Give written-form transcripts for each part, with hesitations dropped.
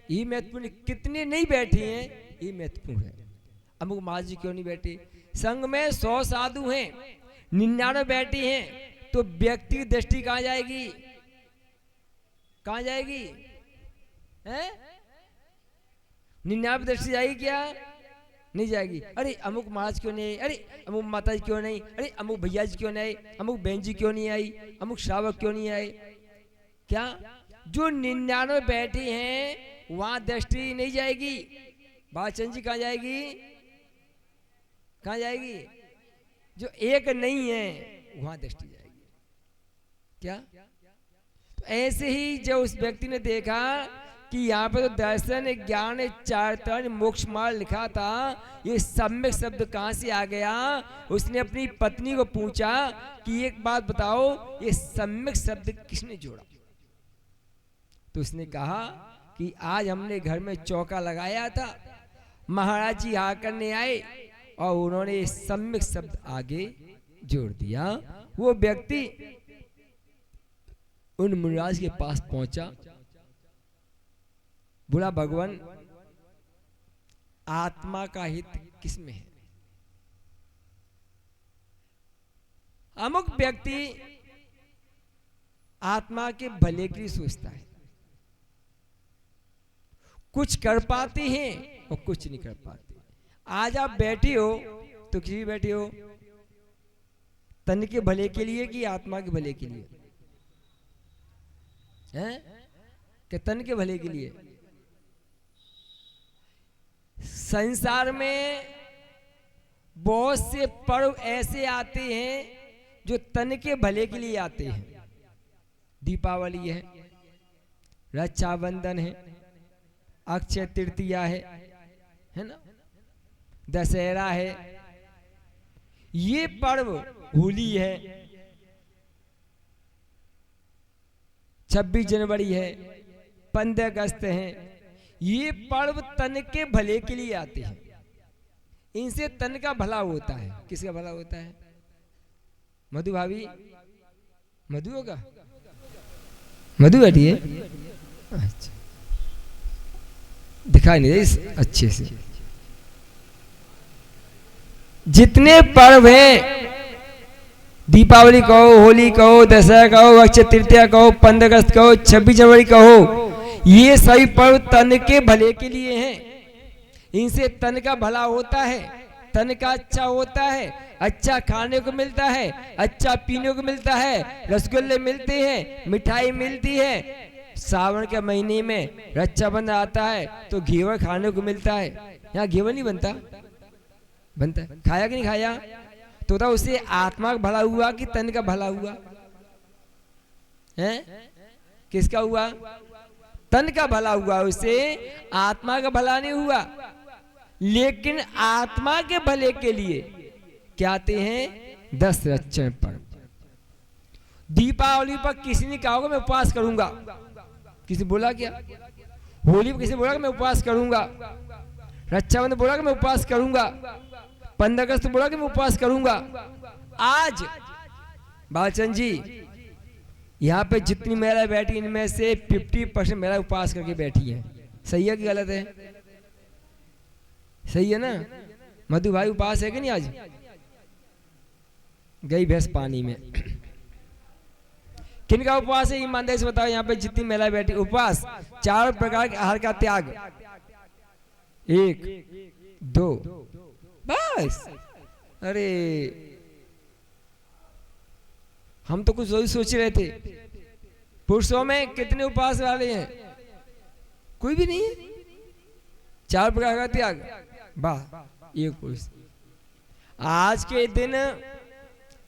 ये महत्वपूर्ण, कितने नहीं बैठे हैं ये महत्वपूर्ण है। अमुक महाराज जी क्यों नहीं बैठे? संघ में 100 साधु हैं, 99 बैठे हैं, तो व्यक्ति की दृष्टि कहाँ जाएगी? कहाँ जाएगी? हैं? 99 दृष्टि जाएगी क्या? नहीं जाएगी। अरे अमुक महाराज क्यों नहीं आई, अरे अमुक माता जी क्यों नहीं, अरे अमुक भैया जी क्यों नहीं आई, अमुक बहन जी क्यों नहीं आई, अमुक श्रावक क्यों नहीं आए? क्या जो 99 बैठे हैं वहां दृष्टि नहीं जाएगी? बालचंद जी कहाँ जाएगी? कहाँ जाएगी? जो एक नहीं है वहां दृष्टि जाएगी। क्या? तो ऐसे ही जब उस व्यक्ति ने देखा कि यहाँ पे तो दर्शन ज्ञान चारित्र मोक्ष मार्ग लिखा था, ये सम्यक शब्द कहाँ से आ गया? उसने अपनी पत्नी को पूछा कि एक बात बताओ, ये सम्यक शब्द किसने जोड़ा? तो उसने कहा कि आज हमने घर में चौका लगाया था, महाराज जी आ करने आए और उन्होंने सम्यक शब्द आगे जोड़ दिया। वो व्यक्ति उन मुनिराज के पास पहुंचा, बोला भगवान आत्मा का हित किसमें है? अमुक व्यक्ति आत्मा के भले के लिए सोचता है, कुछ कर पाते हैं और कुछ नहीं कर पाते। आज आप बैठे हो तो किसी बैठे हो तन के भले के लिए कि आत्मा के भले के लिए? हैं कि तन के भले के लिए? संसार में बहुत से पर्व ऐसे आते हैं जो तन के भले के लिए आते हैं। दीपावली है, रक्षाबंधन है, अक्षय तृतीया है ना, दशहरा है, ये पर्व, होली है, 26 जनवरी है, 15 अगस्त है, ये पर्व तन के भले के लिए आते हैं। इनसे तन का भला होता है। किसका भला होता है? मधु भाभी, मधु होगा, मधु बैठी है, अच्छा दिखाई नहीं दे अच्छे से। जितने पर्व हैं, दीपावली कहो, होली कहो, दशहरा कहो, अक्षय तृतीया कहो, 15 अगस्त कहो, 26 जनवरी कहो, ये सभी पर्व तन के भले के लिए हैं। इनसे तन का भला होता है, तन का अच्छा होता है, अच्छा खाने को मिलता है, अच्छा पीने को मिलता है, रसगुल्ले मिलते हैं, मिठाई मिलती है। सावन के महीने में रक्षाबंधन आता है तो घेवर खाने को मिलता है। यहाँ घेवर नहीं बनता? बनता है। खाया कि नहीं खाया? तो था उससे आत्मा का भला हुआ कि तन का भला हुआ? है किसका हुआ? तन का भला हुआ, उससे आत्मा का भला नहीं हुआ। लेकिन आत्मा के भले के लिए क्या आते हैं? 10 रक्षण पर्व। दीपावली पर किसी ने कहा होगा मैं उपवास करूंगा, किसी बोला क्या? होली पर किसी बोला कि मैं उपवास करूंगा, रक्षाबंधन बोला कि मैं उपवास करूंगा, 15 अगस्त बोला कि मैं उपवास करूंगा। आज बालचंद जी यहाँ पे जितनी महिला बैठी इनमें से 50% महिला उपवास करके बैठी है। सही है कि गलत है? सही है ना? मधु भाई उपवास है कि नहीं? आज गई भैंस पानी में। किनका उपवास है ईमानदारी से बताओ? यहाँ पे जितनी महिला बैठी उपवास, 4 प्रकार के आहार का त्याग, 1 2 बस। अरे हम तो कुछ सोच रहे थे, पुरुषों में कितने उपवास वाले हैं? कोई भी नहीं है। 4 प्रकार का त्याग, वाह, एक पुरुष। आज के दिन,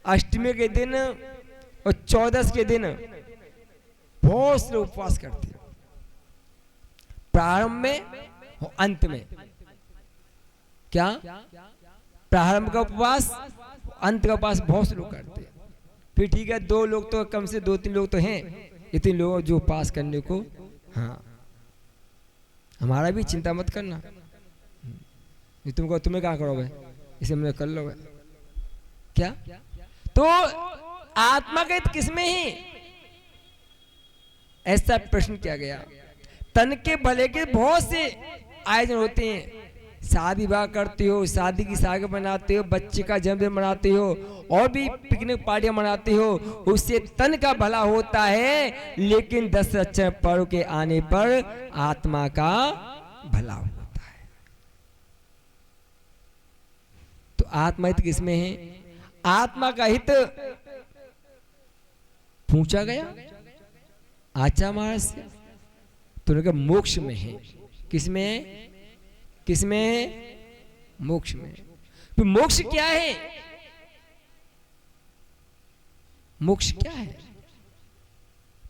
अष्टमी के दिन और 14 के दिन बहुत से उपवास करते हैं, प्रारंभ में और अंत में। क्या? प्रारंभ का उपवास, अंत का उपवास बहुत से लोग करते हैं। फिर ठीक है, 2 लोग तो कम से 2-3 लोग तो हैं, इतने लोग जो उपवास करने को। हाँ, हमारा भी चिंता मत करना, तुम्हें कहाँ करोगे, इसे मैं कर लोगे क्या? तो आत्मा का हित किसमें है? ऐसा प्रश्न किया गया। तन के भले के बहुत से आयोजन होते हैं। शादी विवाह करते हो, शादी की सालगिरह मनाते हो, बच्चे का जन्मदिन मनाते हो, और भी पिकनिक पार्टियां मनाते हो, उससे तन का भला होता है, लेकिन 10 अक्षर पर्व के आने पर आत्मा का भला होता है। तो आत्मा हित किसमें है? आत्मा का हित पूछा गया आचार्य महाराज से, तो उन्होंने कहा मोक्ष में है। किसमें है? किसमें है? मोक्ष में। तो मोक्ष क्या है? मोक्ष क्या है?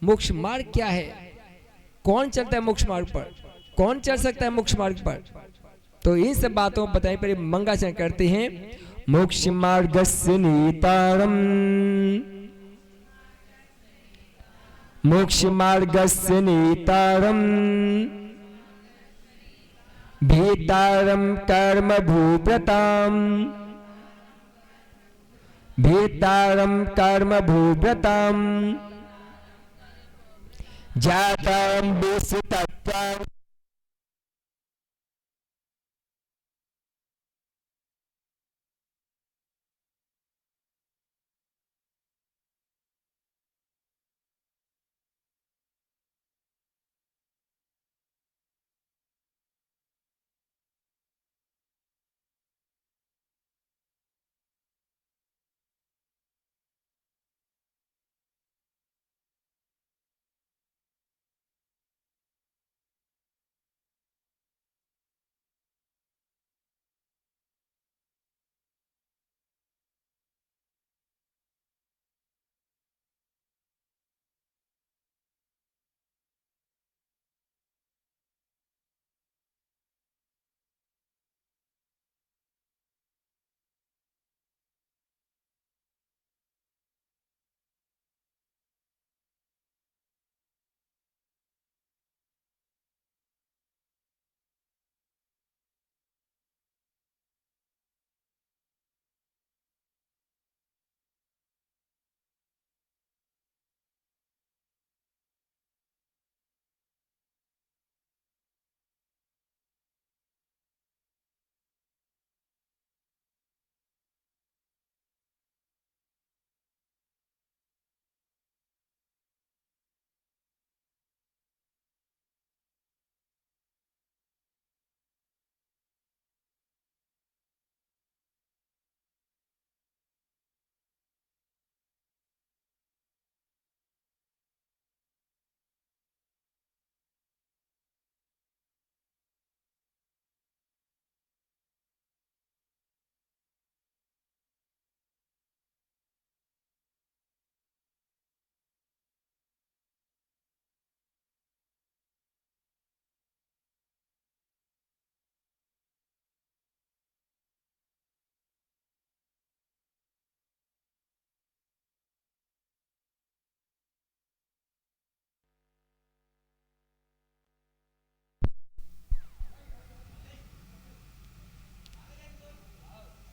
मोक्ष मार्ग क्या है? कौन चलता है मोक्ष मार्ग पर? कौन चल सकता है मोक्ष मार्ग पर? तो इन सब बातों को बताने पर मंगलाचरण करते हैं। मोक्ष मार्गस्य नेतारम, मोक्ष मार्गस्य नेतारम, भेतारम कर्म भूव्रताम, भेतारम कर्म भूव्रताम, जाताम विसुतत्वम्।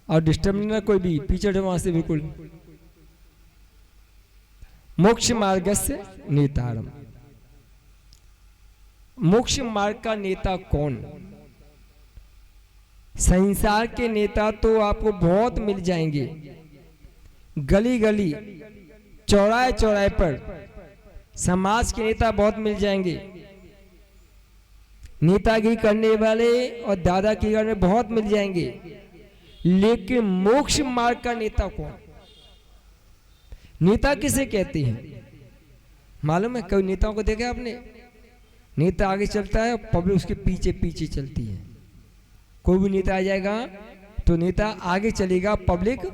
और डिस्टर्ब नहीं ना कोई भी, पीछे हटो वहां से बिल्कुल। मोक्ष मार्गस्य नेतारम, मोक्ष मार्ग का नेता कौन? संसार के नेता तो आपको बहुत मिल जाएंगे, गली गली चौराहे चौराहे पर समाज के नेता बहुत मिल जाएंगे, नेतागिरी करने वाले और दादागिरी करने बहुत मिल जाएंगे, लेकिन मोक्ष मार्ग का नेता कौन? नेता किसे कहते हैं मालूम है? कोई नेताओं को देखा आपने? नेता आगे चलता है, पब्लिक उसके पीछे पीछे चलती है। कोई भी नेता आ जाएगा तो नेता आगे चलेगा, पब्लिक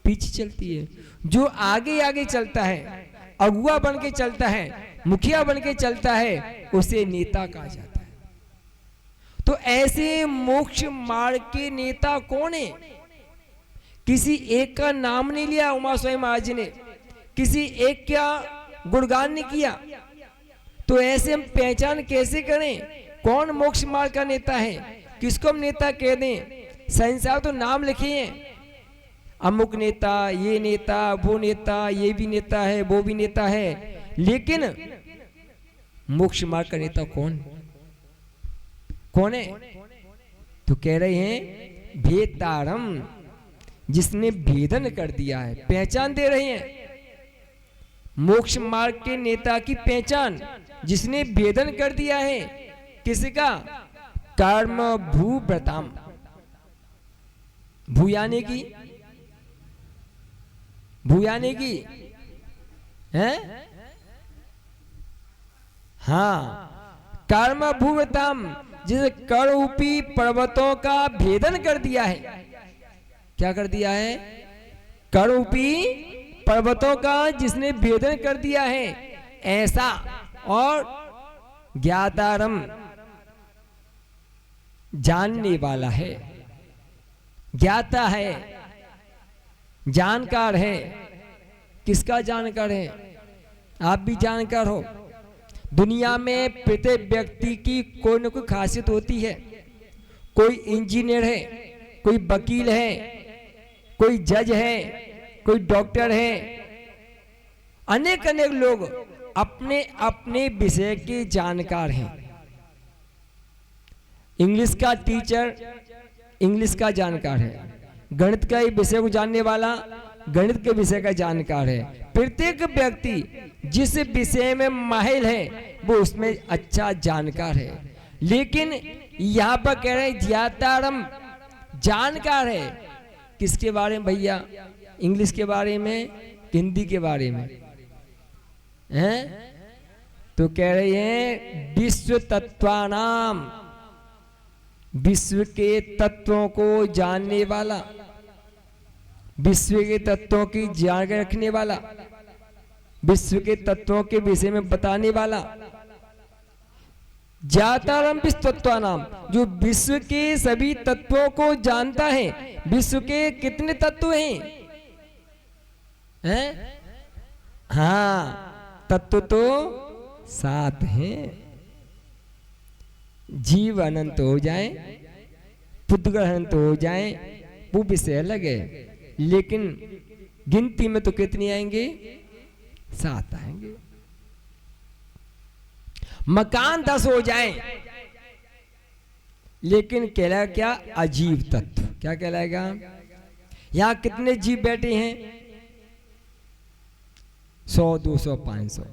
पीछे चलती है। जो आगे आगे चलता है, अगुआ बन के चलता है, मुखिया बन के चलता है, उसे नेता कहा जाता है। तो ऐसे मोक्ष मार्ग के नेता कौन है? किसी एक का नाम नहीं लिया उमा स्वामी महाराज जी ने, किसी एक का गुणगान नहीं किया, तो ऐसे हम पहचान कैसे करें कौन मोक्ष मार्ग का नेता है? किसको हम नेता कह दें? संसार तो नाम लिखे हैं, अमुक नेता, ये नेता, वो नेता, ये भी नेता है, वो भी नेता है, लेकिन मोक्ष मार्ग का नेता कौन कौन है? तो कह रहे हैं भेतारम, जिसने भेदन कर दिया है, पहचान दे रहे हैं मोक्ष मार्ग के नेता की पहचान, जिसने भेदन कर दिया है। किसका? कर्म भूव्रताम, भूयाने की, भूयाने की है, हाँ, कर्म भूव्रताम, जिस कर्णरूपी पर्वतों का भेदन कर दिया है। क्या कर दिया है? कर्णरूपी पर्वतों का जिसने भेदन कर दिया है, ऐसा। और ज्ञातारम, जानने वाला है, ज्ञाता है, जानकार है। किसका जानकार है? आप भी जानकार हो। दुनिया में प्रत्येक व्यक्ति की कोई न कोई खासियत होती है। कोई इंजीनियर है, कोई वकील है, कोई जज है, कोई डॉक्टर है। अनेक अनेक लोग अपने अपने विषय के जानकार हैं। इंग्लिश का टीचर इंग्लिश का जानकार है, गणित का विषय को जानने वाला गणित के विषय का जानकार है। प्रत्येक व्यक्ति जिस विषय में माहिर है वो उसमें अच्छा जानकार है। लेकिन यहाँ पर कह रहे हैं ज्ञातारम, जानकार है। किसके बारे में भैया? इंग्लिश के बारे में, हिंदी के बारे में हैं? तो कह रहे हैं विश्व तत्वानाम, विश्व के तत्वों को जानने वाला, विश्व के तत्वों की जानकारी रखने वाला, विश्व के तत्वों के विषय में बताने वाला। ज्ञातारम विश्व तत्वानाम, जो विश्व के सभी तत्वों को जानता है। विश्व के कितने तत्व हैं? हाँ, तत्व तो 7 हैं। जीव अनंत हो जाए, पुद्गल अनंत हो जाए, वो विषय अलग है। लेकिन गिनती में तो कितने आएंगे? 7 आएंगे। मकान 10 हो जाए, लेकिन कहलाएगा क्या? अजीव तत्व। क्या कहलाएगा? यहां कितने जीव बैठे हैं? 100, 200, 500,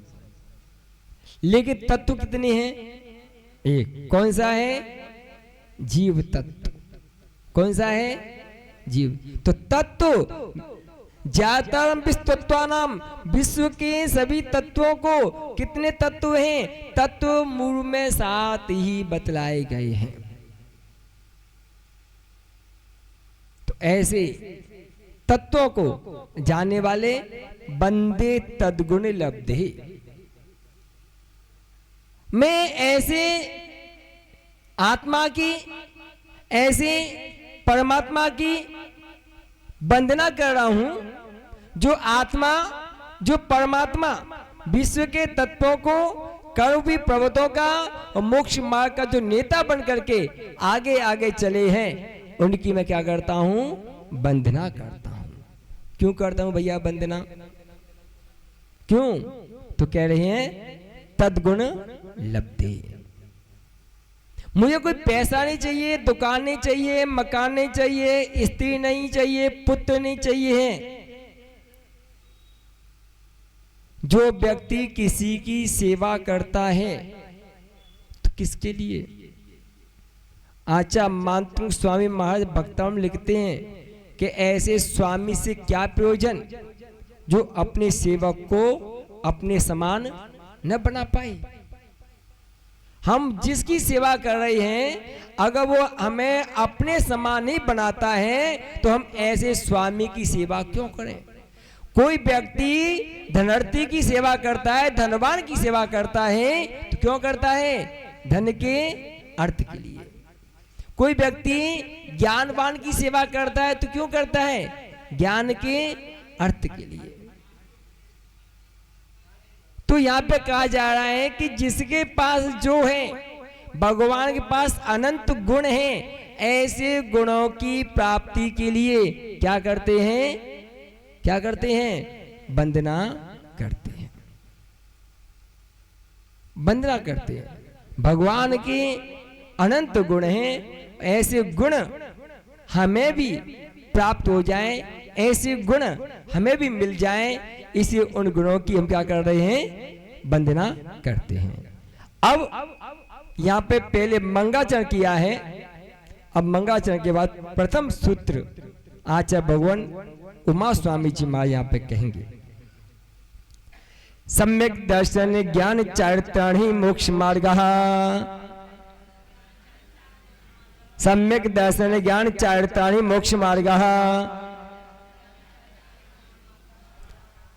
लेकिन तत्व कितने हैं? एक। कौन सा है? जीव तत्व। कौन सा है? जीव। तो तत्व ज्ञातारम विश्व तत्वानाम, विश्व के सभी तत्वों को, कितने तत्व हैं? तत्व मूल में 7 ही बतलाए गए हैं। तो ऐसे तत्वों को जानने वाले बंदे तद्गुण लब्धे। मैं ऐसे आत्मा की, ऐसे परमात्मा की वंदना कर रहा हूं, जो आत्मा, जो परमात्मा विश्व के तत्वों को, कर्मरूपी पर्वतों का और मोक्ष मार्ग का जो नेता बन करके आगे आगे चले हैं, उनकी मैं क्या करता हूं? वंदना करता हूं। क्यों करता हूं भैया वंदना? क्यों? तो कह रहे हैं तद्गुण लब्धे। मुझे कोई पैसा नहीं चाहिए, दुकान नहीं चाहिए, मकान नहीं चाहिए, स्त्री नहीं चाहिए, पुत्र नहीं चाहिए है। जो व्यक्ति किसी की सेवा करता है तो किसके लिए? आचा मानतुंग स्वामी महाराज भक्तम लिखते हैं कि ऐसे स्वामी से क्या प्रयोजन जो अपने सेवक को अपने समान न बना पाए। हम जिसकी सेवा कर रहे हैं, अगर वो हमें अपने समान नहीं बनाता है तो हम ऐसे स्वामी की सेवा क्यों करें? कोई व्यक्ति धनार्थी की सेवा करता है, धनवान की सेवा करता है तो क्यों करता है? धन के अर्थ के लिए। कोई व्यक्ति ज्ञानवान की सेवा करता है तो क्यों करता है? ज्ञान के अर्थ के लिए। तो यहां पे कहा जा रहा है कि जिसके पास जो है, भगवान के पास अनंत गुण हैं, ऐसे गुणों की प्राप्ति के लिए क्या करते हैं? क्या करते हैं? वंदना करते हैं। वंदना करते हैं। भगवान के अनंत गुण हैं, ऐसे गुण हमें भी प्राप्त हो जाएं, ऐसे गुण हमें भी मिल जाएं, इसी उन गुणों की हम क्या कर रहे हैं, वंदना करते हैं। अब यहाँ पे पहले मंगलाचरण किया है, अब मंगलाचरण के बाद प्रथम सूत्र आचार्य भगवान उमा स्वामी जी महाराज यहाँ पे कहेंगे। सम्यक दर्शन ज्ञान चारित्राणि मोक्ष मार्ग, सम्यक दर्शन ज्ञान चारित्राणि मोक्ष मार्ग।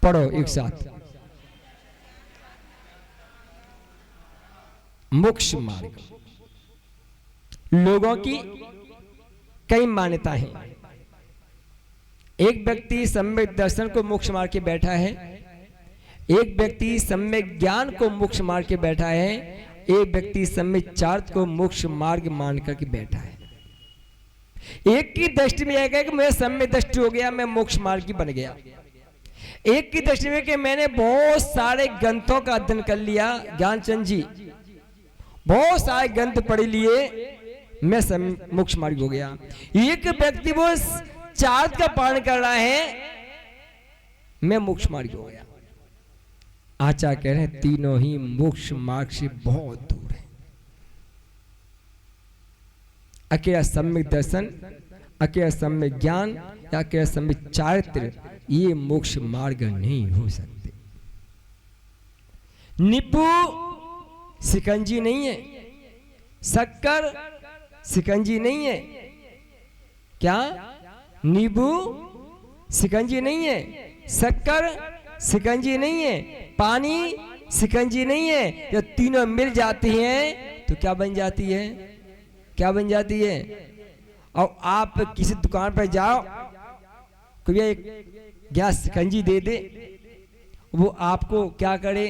पढ़ो एक साथ। मोक्ष मार्ग, लोगों की कई मान्यताएं हैं। एक व्यक्ति सम्यक दर्शन को मोक्ष मार्ग के बैठा है, एक व्यक्ति सम्यक ज्ञान को मोक्ष मार्ग के बैठा है, एक व्यक्ति सम्यक चार्थ को मोक्ष मार्ग मान करके बैठा है। एक की दृष्टि में यह कि मैं सम्यक दृष्टि हो गया, मैं मोक्ष मार्ग की बन गया। एक की दृष्टि में कि मैंने बहुत सारे ग्रंथों का अध्ययन कर लिया, ज्ञानचंद जी बहुत सारे ग्रंथ पढ़ लिए, मैं मोक्ष मार्ग हो गया। एक व्यक्ति वो चार्थ का पालन कर रहा है, मैं मोक्ष मार्ग हो गया। आचार्य कह रहे हैं तीनों ही मोक्ष मार्ग से बहुत दूर है। अकेला सम्यक दर्शन, अकेला सम्यक ज्ञान या अकेला सम्यक चारित्र, ये मोक्ष मार्ग नहीं हो सकते। नींबू शिकंजी नहीं है, शक्कर शिकंजी नहीं है। क्या? नींबू शिकंजी नहीं है, शक्कर शिकंजी नहीं है, पानी शिकंजी नहीं है। ये तीनों मिल जाती हैं तो क्या बन जाती है, क्या बन जाती है? और आप किसी दुकान पर जाओ, कोई एक गिलास शिकंजी दे दे, वो आपको क्या करे,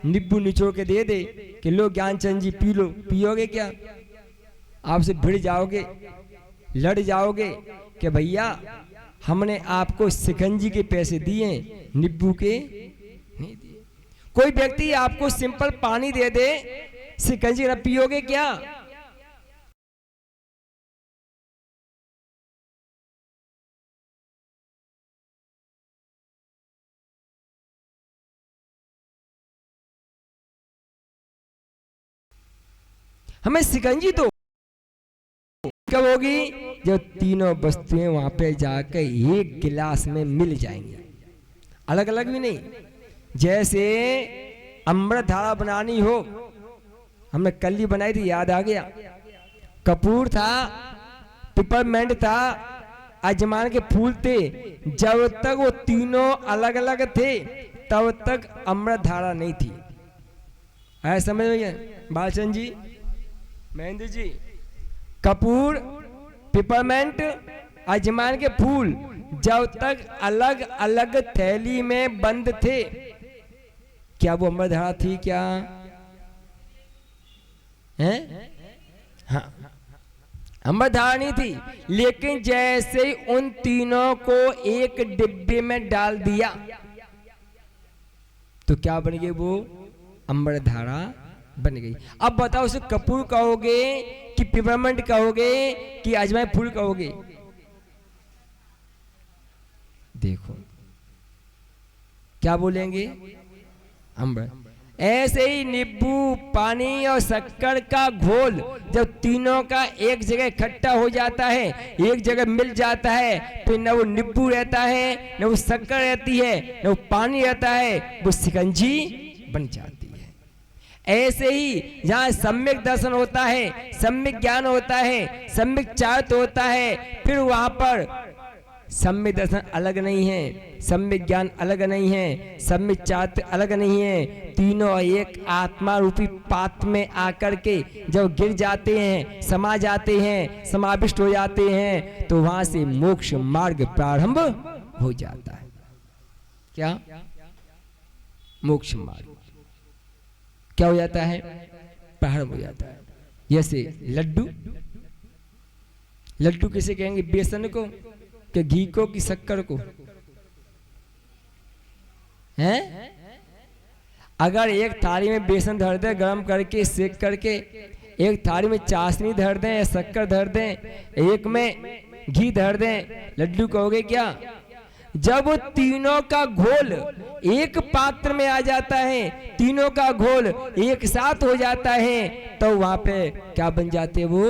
नींबू निचोड़ के दे दे कि लो ज्ञानचंद जी पी लो। पियोगे क्या? आपसे भिड़ जाओगे, लड़ जाओगे कि भैया हमने आपको शिकंजी के पैसे दिए, नींबू के नहीं दिए। कोई व्यक्ति आपको सिंपल पानी दे दे, शिकंजी ना पियोगे क्या? हमें शिकंजी तो कब होगी, जब तीनों वस्तुएं वहां पे जाकर एक गिलास में मिल जाएंगी, अलग अलग भी नहीं। जैसे अमृत धारा बनानी हो, हमने कल ही बनाई थी, याद आ गया। कपूर था, पिपरमेंट था, अजमान के फूल थे। जब तक वो तीनों अलग अलग थे तब तक अमृत धारा नहीं थी। है समझ में बालचंद जी, महेंद्र जी? कपूर, पिपरमेंट, अजमान के फूल जब तक अलग अलग थैली में बंद थे, क्या वो अमृत धारा थी क्या? हैं? हाँ, अमृत धारा नहीं थी। लेकिन जैसे ही उन तीनों को एक डिब्बे में डाल दिया तो क्या बन गई, वो अमृत धारा बन गई। अब बताओ, उसे कपूर कहोगे कि पिपरमेंट कहोगे कि अजवाइन फूल कहोगे? देखो क्या बोलेंगे, अमृत। ऐसे ही नींबू, पानी और शक्कर का घोल जब तीनों का एक जगह इकट्ठा हो जाता है, एक जगह मिल जाता है, तो न वो नींबू रहता है, न वो शक्कर रहती है, न वो पानी रहता है, वो शिकंजी बन जाती है। ऐसे ही जहाँ सम्यक दर्शन होता है, सम्यक ज्ञान होता है, सम्यक चार्थ होता है, फिर वहां पर सम्यक दर्शन अलग नहीं है, सम्यक ज्ञान अलग नहीं है, सम्यक चार्थ अलग नहीं है। तीनों एक आत्मा रूपी पात्र में आकर के जब गिर जाते हैं, समा जाते हैं, समाविष्ट हो जाते हैं, तो वहां से मोक्ष मार्ग प्रारंभ हो जाता है। क्या? मोक्ष मार्ग क्या हो जाता है? प्रारंभ हो जाता है। जैसे लड्डू, लड्डू किसे कहेंगे? बेसन को कि घी को कि शक्कर को? हैं? अगर एक थाली में बेसन धर दें गर्म करके सेक करके, एक थाली में चाशनी धर दें या शक्कर धर दें, एक में घी धर दें, लड्डू कहोगे क्या? जब वो तीनों का घोल एक पात्र में आ जाता है, तीनों का घोल एक साथ हो जाता है, तो वहां पे क्या बन जाते? वो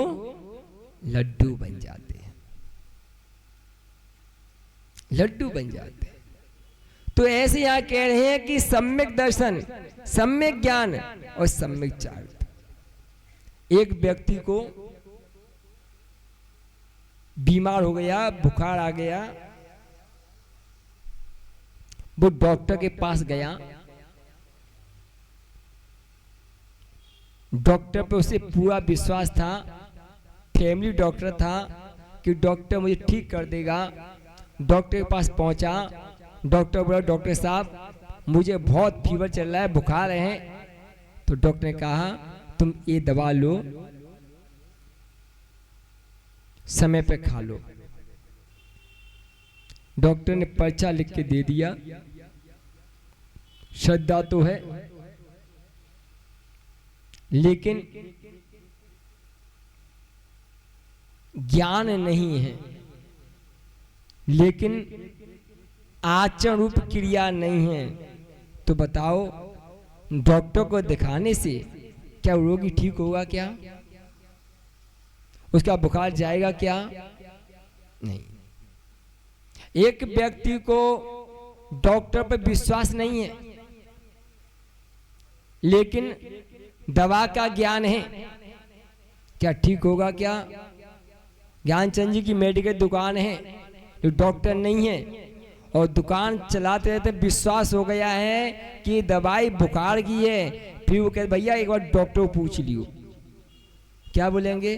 लड्डू बन जाते हैं, लड्डू बन जाते हैं। तो ऐसे यहां कह रहे हैं कि सम्यक दर्शन, सम्यक ज्ञान और सम्यक चारित्र। एक व्यक्ति को बीमार हो गया, बुखार आ गया, वो डॉक्टर के पास गया। डॉक्टर पे उसे पूरा विश्वास था, फैमिली डॉक्टर था कि डॉक्टर मुझे ठीक कर देगा। डॉक्टर के पास पहुंचा, डॉक्टर बोला डॉक्टर साहब मुझे बहुत फीवर चल रहा है, बुखार है। तो डॉक्टर ने कहा तुम ये दवा लो, समय पे खा लो। डॉक्टर ने पर्चा लिख के दे दिया। श्रद्धा तो है लेकिन ज्ञान नहीं है, लेकिन आचरण रूप क्रिया नहीं है। तो बताओ डॉक्टर को दिखाने से क्या रोगी ठीक होगा? क्या उसका बुखार जाएगा? क्या नहीं। एक व्यक्ति को डॉक्टर पर विश्वास नहीं है लेकिन दवा का ज्ञान है, क्या ठीक होगा? क्या ज्ञानचंद जी की मेडिकल दुकान है, जो डॉक्टर नहीं है और दुकान चलाते रहते विश्वास हो गया है कि दवाई बुखार की है, फिर वो कहते भैया एक बार डॉक्टर को पूछ लियो, क्या बोलेंगे?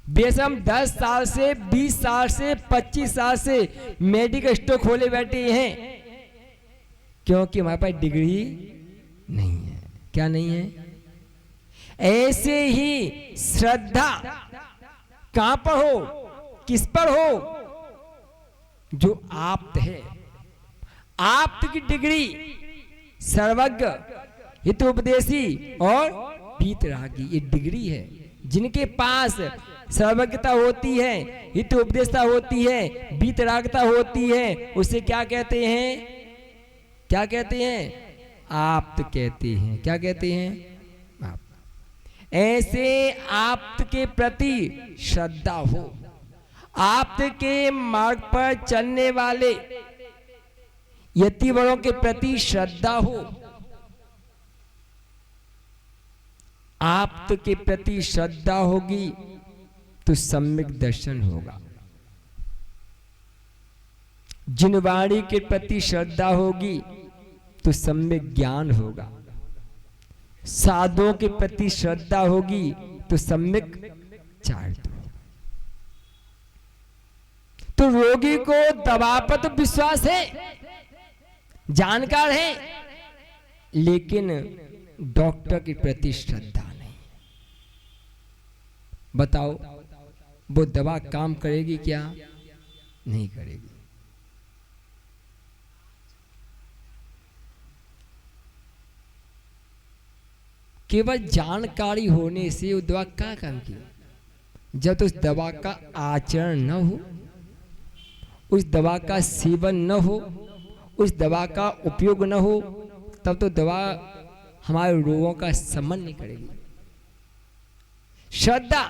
बेशम 10 साल से 20 साल से 25 साल से मेडिकल स्टोर खोले बैठे हैं, क्योंकि हमारे पास डिग्री नहीं है। क्या नहीं है? ऐसे ही श्रद्धा कहां पर हो, किस पर हो? जो आप्त है, आप्त की डिग्री सर्वज्ञ, हितोपदेशी और वीतरागी, ये डिग्री है। जिनके पास सर्वज्ञता होती है, हितोपदेशता होती है, वीतरागता होती है, उसे क्या कहते हैं? क्या कहते हैं? आप्त कहते हैं। क्या कहते हैं? आप्त। ऐसे आप्त के प्रति श्रद्धा हो, आप्त के मार्ग पर चलने वाले यतिवरों के प्रति श्रद्धा हो, आप्त के प्रति श्रद्धा होगी तो सम्यक दर्शन होगा। जिनवाणी के प्रति श्रद्धा होगी तो सम्यक ज्ञान होगा। साधुओं के प्रति श्रद्धा होगी तो सम्यक चारित्र। तो रोगी को दवा पर तो विश्वास है, जानकार है, लेकिन डॉक्टर के प्रति श्रद्धा नहीं। बताओ वो दवा काम करेगी? क्या नहीं करेगी। केवल जानकारी होने से वो दवा क्या काम की? जब तो उस दवा का आचरण न हो, उस दवा का सेवन न हो, उस दवा का उपयोग न हो, तब तो दवा हमारे रोगों का शमन नहीं करेगी। श्रद्धा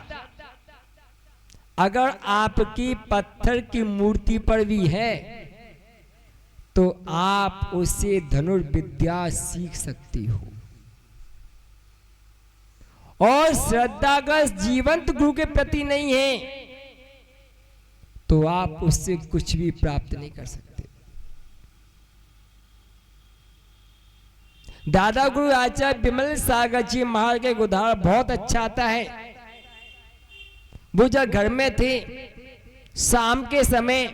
अगर आपकी पत्थर की मूर्ति पर भी है तो आप उससे धनुर्विद्या सीख सकती हो। और श्रद्धा अगर जीवंत गुरु के प्रति नहीं है तो आप उससे कुछ भी प्राप्त नहीं कर सकते। दादा गुरु आचार्य विमल सागर जी महाराज के उदाहरण बहुत अच्छा आता है। वो जब घर में थे, शाम के समय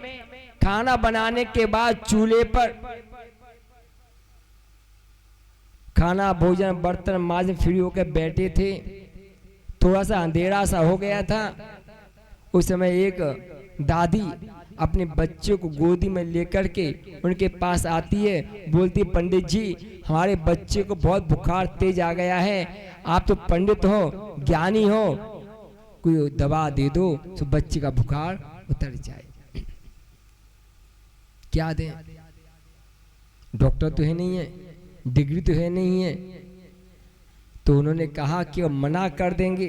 खाना बनाने के बाद चूल्हे पर खाना भोजन बर्तन मांज फ्री होकर बैठे थे। थोड़ा सा अंधेरा सा हो गया था। उस समय एक दादी अपने बच्चों को गोदी में लेकर के उनके पास आती है, बोलती पंडित जी हमारे बच्चे को बहुत बुखार तेज आ गया है, आप तो पंडित हो, ज्ञानी हो, कोई दवा दे दो तो बच्चे का बुखार उतर जाए। क्या दें, डॉक्टर तो है नहीं है, डिग्री तो है नहीं है। तो उन्होंने कहा कि वो मना कर देंगे।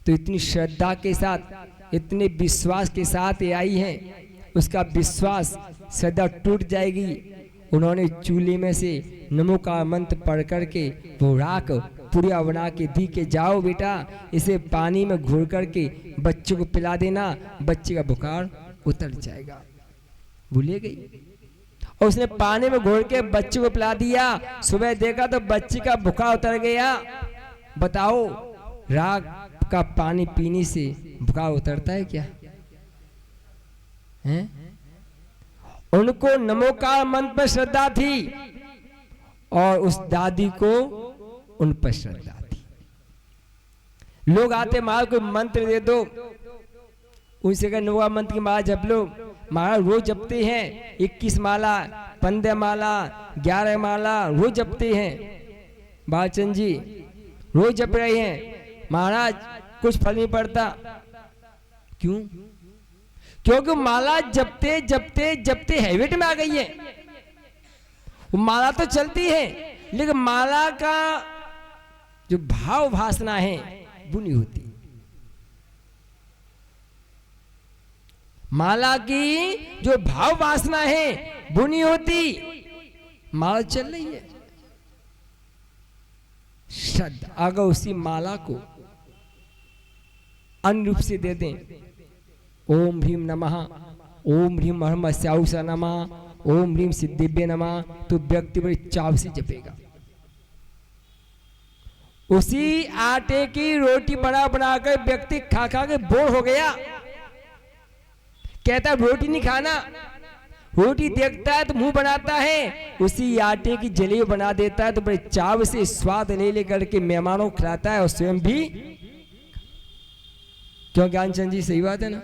तो इतनी श्रद्धा के साथ, इतने विश्वास के साथ ये आई है, उसका विश्वास श्रद्धा टूट जाएगी। उन्होंने चूल्हे में से नमो का मंत्र पढ़ करके वो राख पुड़िया बना के दी के जाओ बेटा, इसे पानी में घोल करके बच्चों को पिला देना, बच्चे का बुखार उतर जाएगा। भूले गई और उसने पानी में घोल के बच्चे को पिला दिया। सुबह देखा तो बच्चे का बुखार उतर गया। बताओ राख का पानी पीने से बुखार उतरता है क्या? हैं? उनको नमोकार मंत्र पर श्रद्धा थी और उस दादी को उन पर श्रद्धा थी। लोग आते महाराज कोई मंत्र दे दो, उनसे कहा नमोकार मंत्र की माला जप लो। महाराज रोज जपते हैं, 21 माला, 15 माला, 11 माला रोज जपते हैं। बालचंद जी रोज जप रहे हैं, महाराज कुछ फल नहीं पड़ता। क्यों? क्योंकि माला जपते जपते जपते हैबिट में आ गई है। वो माला तो चलती है लेकिन माला का जो भाव भासना है वो नहीं होती। माला की जो भाव वासना है वो नहीं होती। माला चल रही है, श्रद्धा अगर उसी माला को अन्य रूप से दे दें, ओम ह्रीम नमः, ओम ह्रीम हरम स्याउसा नमः, ओम ह्रीम सिद्धिभ्ये नमः, तो व्यक्ति बड़े चाव से जपेगा। उसी आटे की रोटी बना बनाकर व्यक्ति खा खा के बोर हो गया, कहता है रोटी नहीं खाना, रोटी देखता है तो मुंह बनाता है, उसी आटे की जलेबी बना देता है तो बड़े चाव से स्वाद ले लेकर के मेहमानों को खिलाता है और स्वयं भी। क्यों ज्ञानचंद जी, सही बात है ना?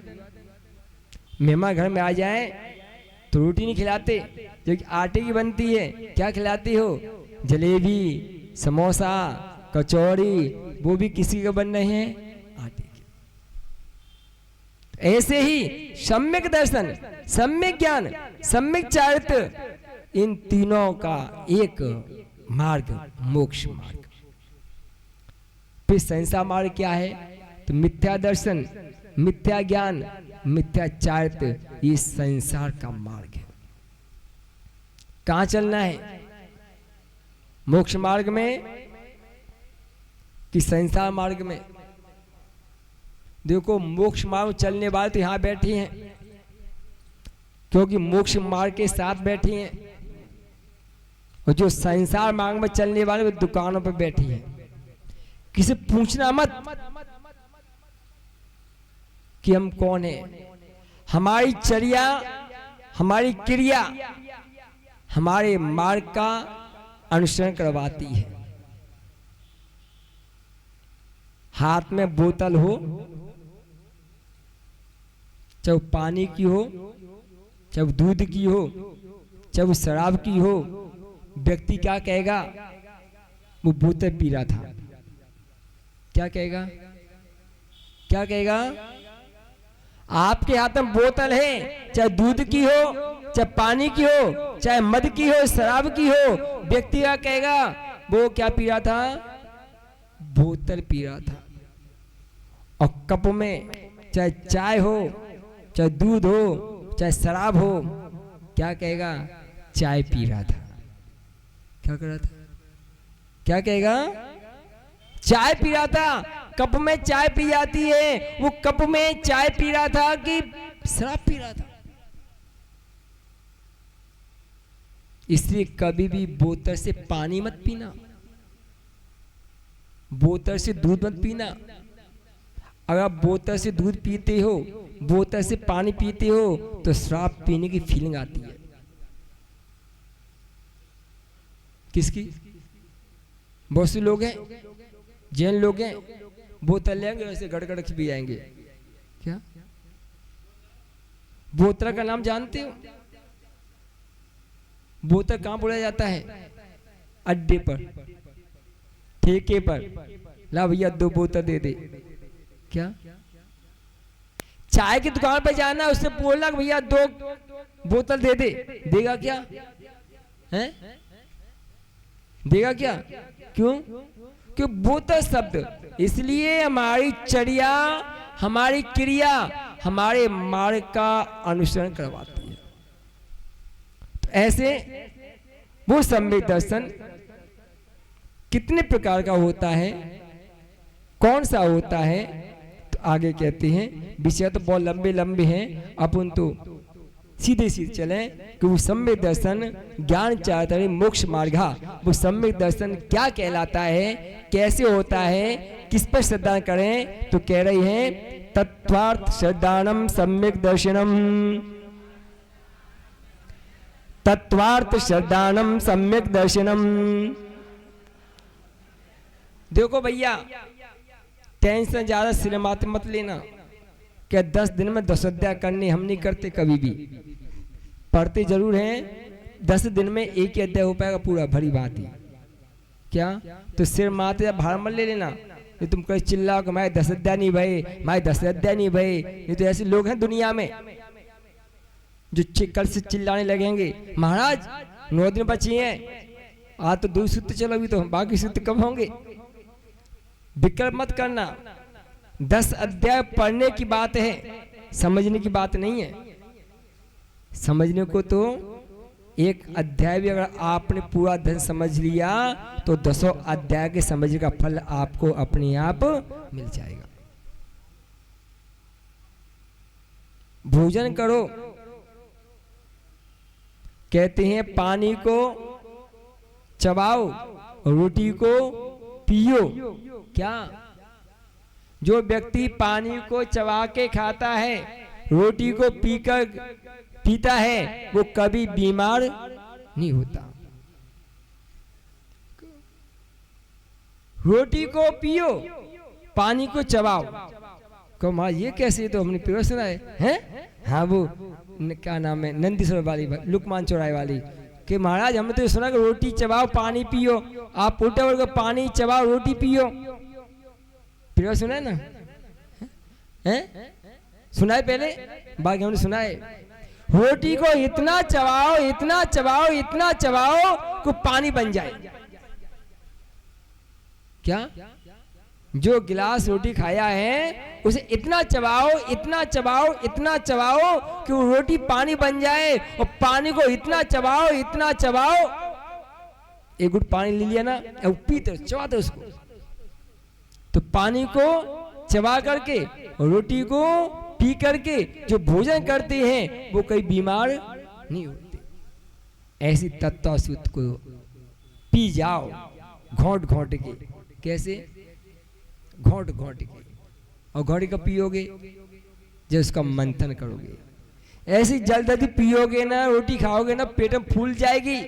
मेहमान घर में आ जाए तो रोटी नहीं खिलाते, जो आटे की बनती है क्या खिलाते हो? जलेबी, समोसा, कचौड़ी, वो भी किसी के बन रहे हैं आटे के। ऐसे ही सम्यक दर्शन, सम्यक ज्ञान, सम्यक चारित्र, इन तीनों का एक मार्ग मोक्ष मार्ग। फिर संसार मार्ग क्या है? तो मिथ्या दर्शन, मिथ्या ज्ञान, मिथ्या चारित्र, ये संसार का मार्ग है। कहां चलना है? मोक्ष मार्ग में कि संसार मार्ग में? देखो मोक्ष मार्ग चलने वाले तो यहां बैठे हैं, क्योंकि मोक्ष मार्ग के साथ बैठे हैं, और जो संसार मार्ग में चलने वाले वो दुकानों पर बैठे हैं। किसी पूछना मत कि हम कौन है। हमारी चर्या, हमारी क्रिया हमारे मार्ग का अनुसरण करवाती है। हाथ में बोतल हो, चाहे पानी की हो, चाहे दूध की हो, चाहे शराब की हो, व्यक्ति क्या कहेगा? वो बोतल पी रहा था। क्या कहेगा? क्या कहेगा? आपके हाथ में बोतल है, चाहे दूध की हो, चाहे पानी की हो, चाहे मद की हो, शराब की हो, व्यक्ति क्या कहेगा? वो क्या पी रहा था? बोतल पी रहा था। और कप में चाहे चाय हो, चाहे दूध हो, चाहे शराब हो, क्या कहेगा? चाय पी रहा था। क्या कर रहा था? क्या कहेगा? चाय पी रहा था। कप में चाय पी जाती है, वो कप में चाय पी रहा था कि शराब पी रहा था? इसलिए कभी भी बोतल से पानी मत पीना, बोतल से दूध मत पीना। अगर बोतल से दूध पीते हो, बोतल से पानी पीते हो, तो शराब पीने की फीलिंग आती है। किसकी? बहुत से लोग हैं, जैन लोग हैं, बोतल लेंगे ऐसे गड़गड़ पी जाएंगे। क्या? बोतल का नाम जानते हो? बोतल कहाँ बोला जाता है? अड्डे पर, ठेके पर। ला भैया 2 बोतल दे दे। क्या? चाय की दुकान पर जाना, उससे बोलना भैया 2 बोतल दे दे, देगा क्या? हैं? देगा क्या? क्यों? क्यों? बोतल शब्द। इसलिए हमारी चर्या, हमारी क्रिया हमारे मार्ग का अनुसरण करवाती है। तो ऐसे वो सम्यक दर्शन कितने प्रकार का होता है, कौन सा होता है? तो आगे कहते हैं, विषय तो बहुत लंबे लंबे हैं, अपन तो सीधे सीधे चलें कि वो सम्यक दर्शन ज्ञान चारित्र्य मोक्ष मार्ग, वो सम्यक दर्शन क्या कहलाता है, कैसे होता है, किस पर श्रद्धा करें? तो कह रही हैं तत्वार्थ श्रद्धानम सम्यक दर्शनम, तत्वार्थ श्रद्धानम सम्यक दर्शनम। देखो भैया, टेंशन ज्यादा सिर माथे मत लेना। क्या 10 दिन में 10 अध्याय करने हम नहीं करते, कभी भी पढ़ते जरूर हैं। 10 दिन में एक ही अध्याय हो पाएगा पूरा, भरी बात ही। क्या? तो सिर माथे भार मत ले लेना। ये तुम कहीं चिल्लाओ कि हमारे 10 अध्याय नहीं भये, हमारे 10 अध्याय नहीं भये। ये तो ऐसे लोग हैं दुनिया में जो कल से चिल्लाने लगेंगे, महाराज 9 दिन बची हैं, आज तो 2 सूत्र चलो, अभी तो बाकी सूत्र कब होंगे? विकल्प मत करना। 10 अध्याय पढ़ने की बात है, समझने की बात नहीं है। समझने को तो एक अध्याय भी अगर आपने पूरा धन समझ लिया तो 10 अध्याय के समझने का फल आपको अपने आप मिल जाएगा। भोजन करो, कहते हैं पानी को चबाओ, रोटी को पियो। क्या? जो व्यक्ति पानी को चबा के खाता है, रोटी को पीकर पीता है, वो कभी बीमार नहीं होता। रोटी को पियो, पानी को चबाओ। कहो माँ ये कैसे? तो हमने पीवा सुना है? हाँ वो क्या नाम है, नंदीश्वर वाली, लुकमान चौराहे वाली, कि महाराज हमने तो सुना कि रोटी चबाओ पानी पियो। आप उल्टा बोल के पानी चबाओ रोटी पियो, पीवा सुना है ना? हैं? सुना है पहले, बाकी हमने सुना है। रोटी को इतना चबाओ, इतना चबाओ, इतना चबाओ कि पानी बन जाए। क्या? जो गिलास रोटी खाया है उसे इतना चबाओ, इतना चबाओ, इतना चबाओ कि वो रोटी पानी बन जाए, और पानी को इतना चबाओ, इतना चबाओ। एक घुट पानी ले लिया ना, अब पीते चबाते उसको। तो पानी को चबा करके, रोटी को पी करके जो भोजन करते हैं वो कहीं बीमार नहीं होते। ऐसी तत्वसूत्र को पी जाओ घोंट घोंट के। कैसे? घोंट घोंट के। और घोंट का पियोगे जब उसका मंथन करोगे। ऐसी जल्दी पियोगे ना, रोटी खाओगे ना, पेट में फूल जाएगी,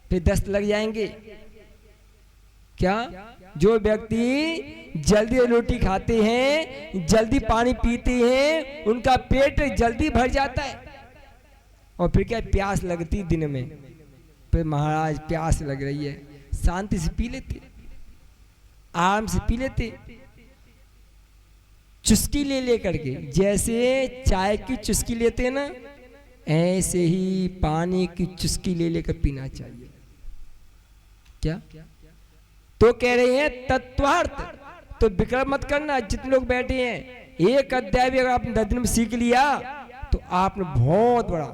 फिर दस्त लग जाएंगे। क्या? जो व्यक्ति जल्दी रोटी खाते हैं, जल्दी पानी पीते हैं, उनका पेट जल्दी भर जाता है। और फिर क्या, प्यास लगती दिन में, फिर महाराज प्यास लग रही है, शांति से पी लेते, आराम से पी लेते, चुस्की ले ले करके। जैसे चाय की चुस्की लेते हैं ना, ऐसे ही पानी की चुस्की ले लेकर पीना चाहिए। क्या? तो कह रहे हैं तत्वार्थ। तो विकल्प मत करना। जितने लोग बैठे हैं, एक अध्याय भी अगर आपने 10 दिन में सीख लिया तो आपने बहुत बड़ा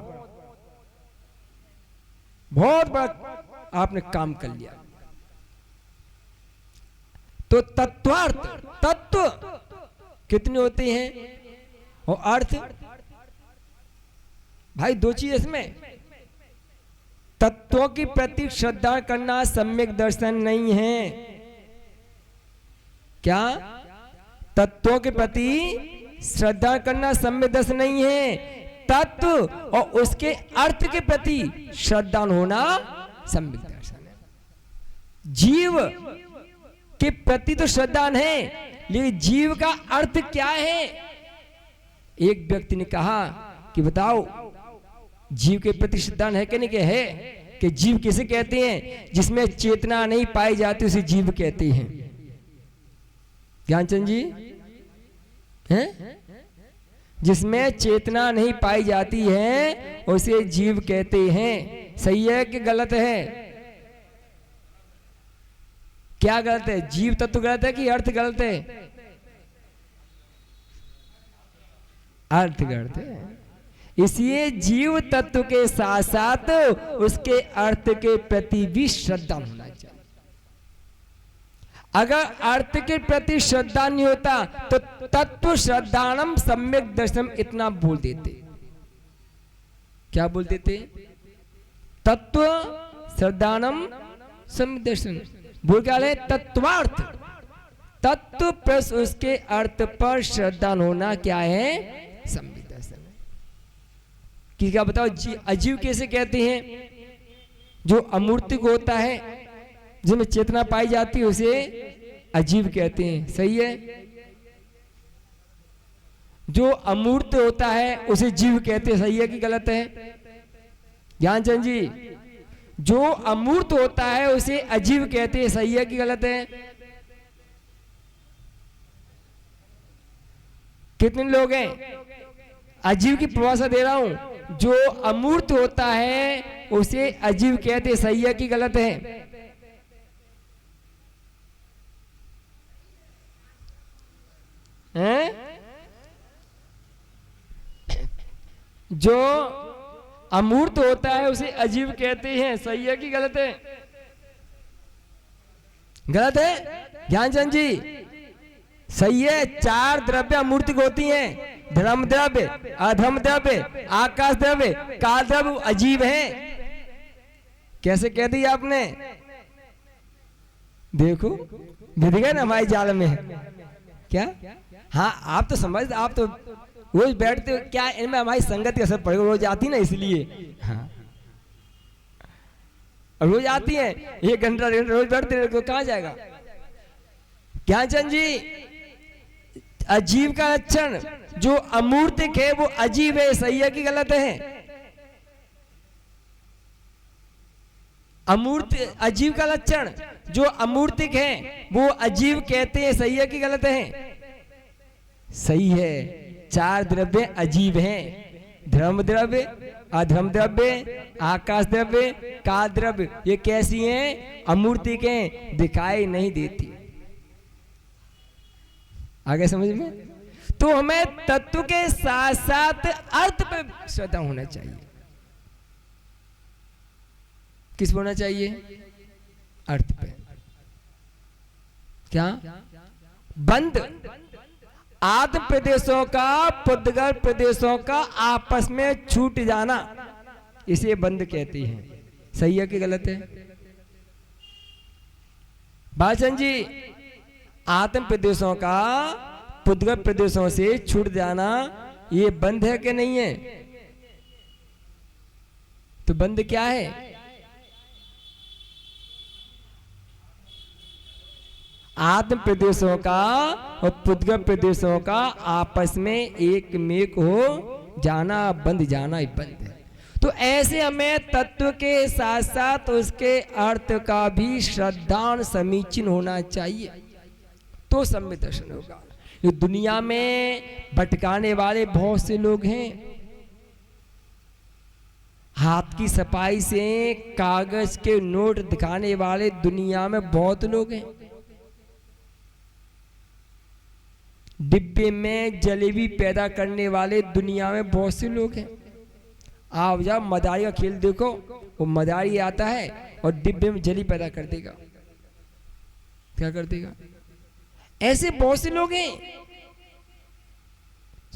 आपने काम कर लिया। तो तत्वार्थ, तत्व कितने होते हैं, और अर्थ भाई 2 चीज इसमें। तत्वों के प्रति श्रद्धा करना सम्यक दर्शन नहीं है। क्या? तत्वों के प्रति श्रद्धा करना सम्यक दर्शन नहीं है। तत्व और उसके अर्थ के प्रति श्रद्धान होना सम्यक दर्शन है। जीव के प्रति तो श्रद्धान है, लेकिन जीव का अर्थ क्या है? एक व्यक्ति ने कहा कि बताओ जीव के प्रति श्रद्धा है कि नहीं के है? कि जीव किसे कहते हैं? जिसमें चेतना नहीं पाई जाती उसे जीव कहते हैं। ज्ञानचंद जी हैं? जिसमें चेतना नहीं पाई जाती है उसे जीव कहते हैं। सही है कि गलत है? क्या गलत है? जीव तत्व गलत है कि अर्थ गलत है? अर्थ गलत है। इसलिए जीव तत्व के साथ साथ उसके अर्थ के प्रति भी श्रद्धा होना चाहिए। अगर अर्थ के प्रति श्रद्धा नहीं होता तो तत्व श्रद्धानम सम्यक दर्शनम इतना बोल देते। क्या बोल देते? तत्व श्रद्धानम सम्यक दर्शन बोल क्या है? तत्वार्थ। तत्व प्लस उसके अर्थ पर श्रद्धा होना क्या है? सम्यक दर्शन। कि क्या बताओ अजीव कैसे कहते हैं? जो अमूर्तिक होता है जिसमें चेतना पाई जाती है उसे अजीव कहते हैं। सही है? जो अमूर्त होता है उसे जीव कहते हैं। सही है कि गलत है? ज्ञानचंद जी, जो अमूर्त होता है उसे अजीव कहते हैं। सही है कि गलत है? कितने लोग हैं? अजीव की परिभाषा दे रहा हूं। जो अमूर्त होता है उसे अजीव कहते हैं। सही है कि गलत है? जो अमूर्त होता है उसे अजीव कहते हैं। सही है कि गलत है? गलत है? ज्ञानचंद जी सही है। 4 द्रव्य अमूर्तिक होती हैं। धर्म द्रव्य, अधर्म द्रव्य, आकाश द्रव्य, काल द्रव्य अजीब है। कैसे कह दी आपने? देखो दिख गए ना हमारे जाल में क्या? हाँ आप तो समझ, आप तो रोज बैठते हो। क्या इनमें हमारी संगत का असर पड़ेगा? रोज आती ना इसलिए। हाँ रोज आती है, 1 घंटा रोज बैठते रहो, कहाँ जाएगा? ज्ञानचंद जी अजीव का लक्षण जो अमूर्तिक है वो अजीब है। सही है कि गलत है? अमूर्त अजीव का लक्षण जो अमूर्तिक है वो अजीव कहते हैं। सही है कि गलत है? सही है। 4 द्रव्य अजीब हैं। धर्म द्रव्य, अधर्म द्रव्य, आकाश द्रव्य, काल द्रव्य। ये कैसी हैं? अमूर्तिक हैं, दिखाई नहीं देती। आगे समझ में? तो हमें तत्व के साथ साथ अर्थ पे श्रद्धा होना चाहिए। किस पे होना चाहिए? अर्थ पे। क्या? बंद आत्म प्रदेशों का पुद्गल प्रदेशों का आपस में छूट जाना, इसे बंद कहती हैं। सही है कि गलत है? बालचंद जी आत्म प्रदेशों का पुद्गल प्रदेशों से छूट जाना ये बंद है कि नहीं है? तो बंद क्या है? आत्म प्रदेशों का और पुद्गल प्रदेशों का आपस में एक मेक हो जाना, बंद जाना ही बंद है। तो ऐसे हमें तत्व के साथ साथ उसके अर्थ का भी श्रद्धान समीचीन होना चाहिए, तो सम्यक दर्शन होगा। ये दुनिया में भटकाने वाले बहुत से लोग हैं। हाथ की सफाई से कागज के नोट दिखाने वाले दुनिया में बहुत लोग हैं। डिब्बे में जलेबी पैदा करने वाले दुनिया में बहुत से लोग हैं। आप जाओ मदारी का खेल देखो, वो मदारी आता है और डिब्बे में जली पैदा कर देगा। क्या कर देगा? ऐसे बहुत से लोग हैं।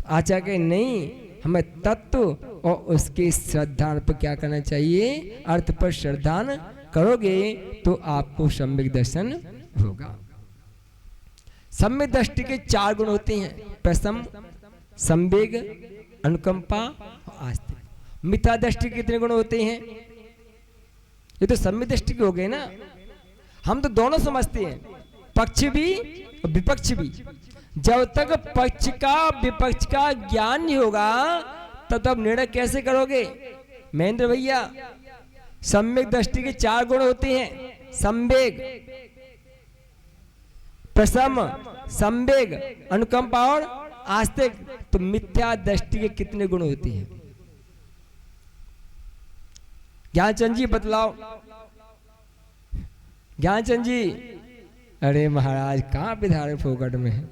आचा के नहीं, हमें तत्व और उसके श्रद्धान पर क्या करना चाहिए? अर्थ पर श्रद्धान करोगे तो आपको सम्यक दर्शन होगा। सम्यक दृष्टि के 4 गुण होते हैं: प्रसम, संवेग, अनुकंपा और आस्तिक। मिथ्या दृष्टि के कितने गुण होते हैं? ये तो सम्यक दृष्टि के हो गए ना। हम तो दोनों समझते हैं, पक्ष भी और विपक्ष भी। जब तक पक्ष का विपक्ष का ज्ञान नहीं होगा तब तब निर्णय कैसे करोगे महेंद्र भैया? सम्यक दृष्टि के 4 गुण होते हैं, संवेग, प्रशम, संवेग, अनुकंपा और आस्तिक। तो मिथ्या दृष्टि के कितने गुण होते हैं? ज्ञानचंद जी बतलाओ। ज्ञानचंद जी, अरे महाराज कहाँ विधारक फोकट में है?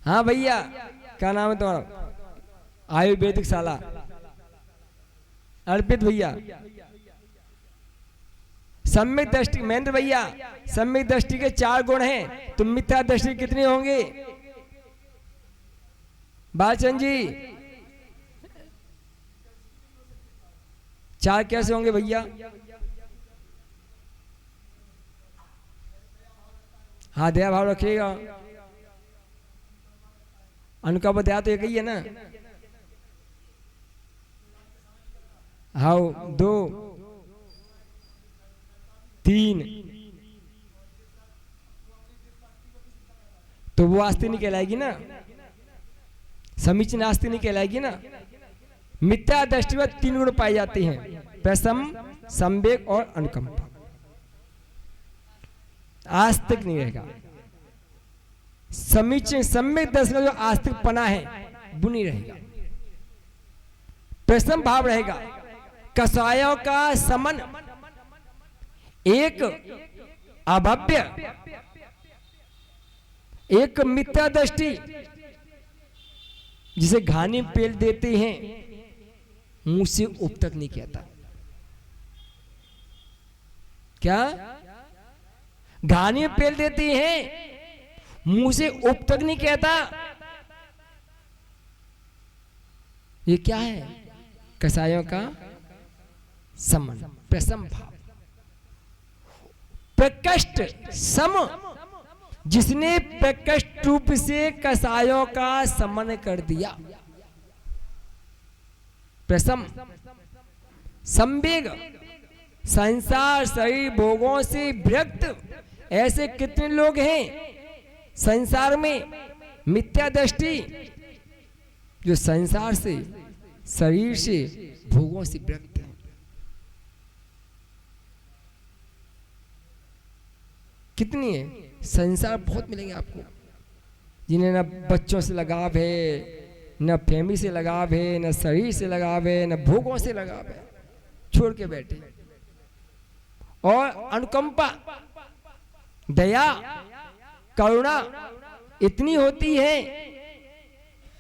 हाँ भैया, क्या नाम है तुम्हारा? आयुर्वेदिक शाला अर्पित भैया। सम्यक दृष्टि महेंद्र भैया, सम्यक दृष्टि के 4 गुण हैं, तो मिथ्या दृष्टि कितने होंगे? बालचंद जी 4 कैसे होंगे भैया? हाँ दया भाव रखिएगा। अनुकंपा दया तो एक ही है ना? हाँ 2 3, तो वो आस्ति नहीं कहलाएगी ना, समीचीन आस्ति नहीं कहलाएगी ना। मिथ्या दृष्टि में 3 गुण पाए जाते हैं, प्रशम, संवेग और अनुकंपा। आस्तिक नहीं रहेगा। समीचीन सम्यक दर्शन का जो आस्तिक पना है वो नहीं रहेगा, प्रशम भाव रहेगा। कसायों का समन, एक अभव्य, एक मिथ्या दृष्टि जिसे घानी पेल देते हैं, मुंह से उप तक नहीं कहता। क्या? घानी पेल देते हैं, मुंह से उप तक नहीं कहता। ये क्या है? कसायों का समन, प्रशम भाव। प्रकृष्ट सम, जिसने प्रकृष्ट रूप से कसायों का समन कर दिया। प्रशम, संवेग, संसार शरीर भोगों से विरक्त। ऐसे कितने लोग हैं संसार में? मिथ्या दृष्टि, जो संसार से, शरीर से, भोगों से विरक्त है। कितनी है? संसार बहुत मिलेंगे आपको, जिन्हें न बच्चों से लगाव है, न फैमिली से लगाव है, न शरीर से लगाव है, न भोगों से लगाव है, छोड़ के बैठे। और अनुकंपा, दया, करुणा इतनी होती है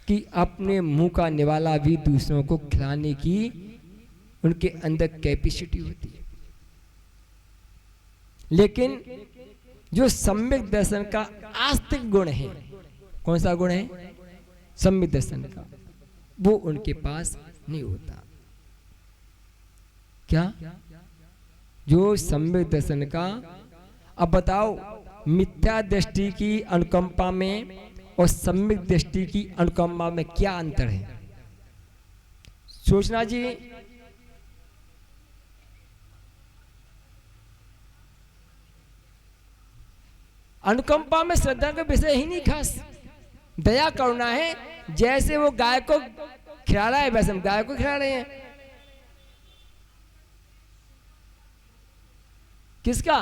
कि अपने मुंह का निवाला भी दूसरों को खिलाने की उनके अंदर कैपेसिटी होती है। लेकिन जो सम्यक दर्शन का आस्तिक गुण है, कौन सा गुण है? सम्यक दर्शन का, वो उनके पास नहीं होता। क्या? जो सम्यक दर्शन का, अब बताओ मिथ्या दृष्टि की अनुकंपा में और सम्यक दृष्टि की अनुकंपा में क्या अंतर है? सोचना जी। अनुकंपा में श्रद्धा का विषय ही नहीं खास, दया करुणा है। जैसे वो गाय को खिला रहा है वैसे हम गाय को खिला रहे हैं। किसका?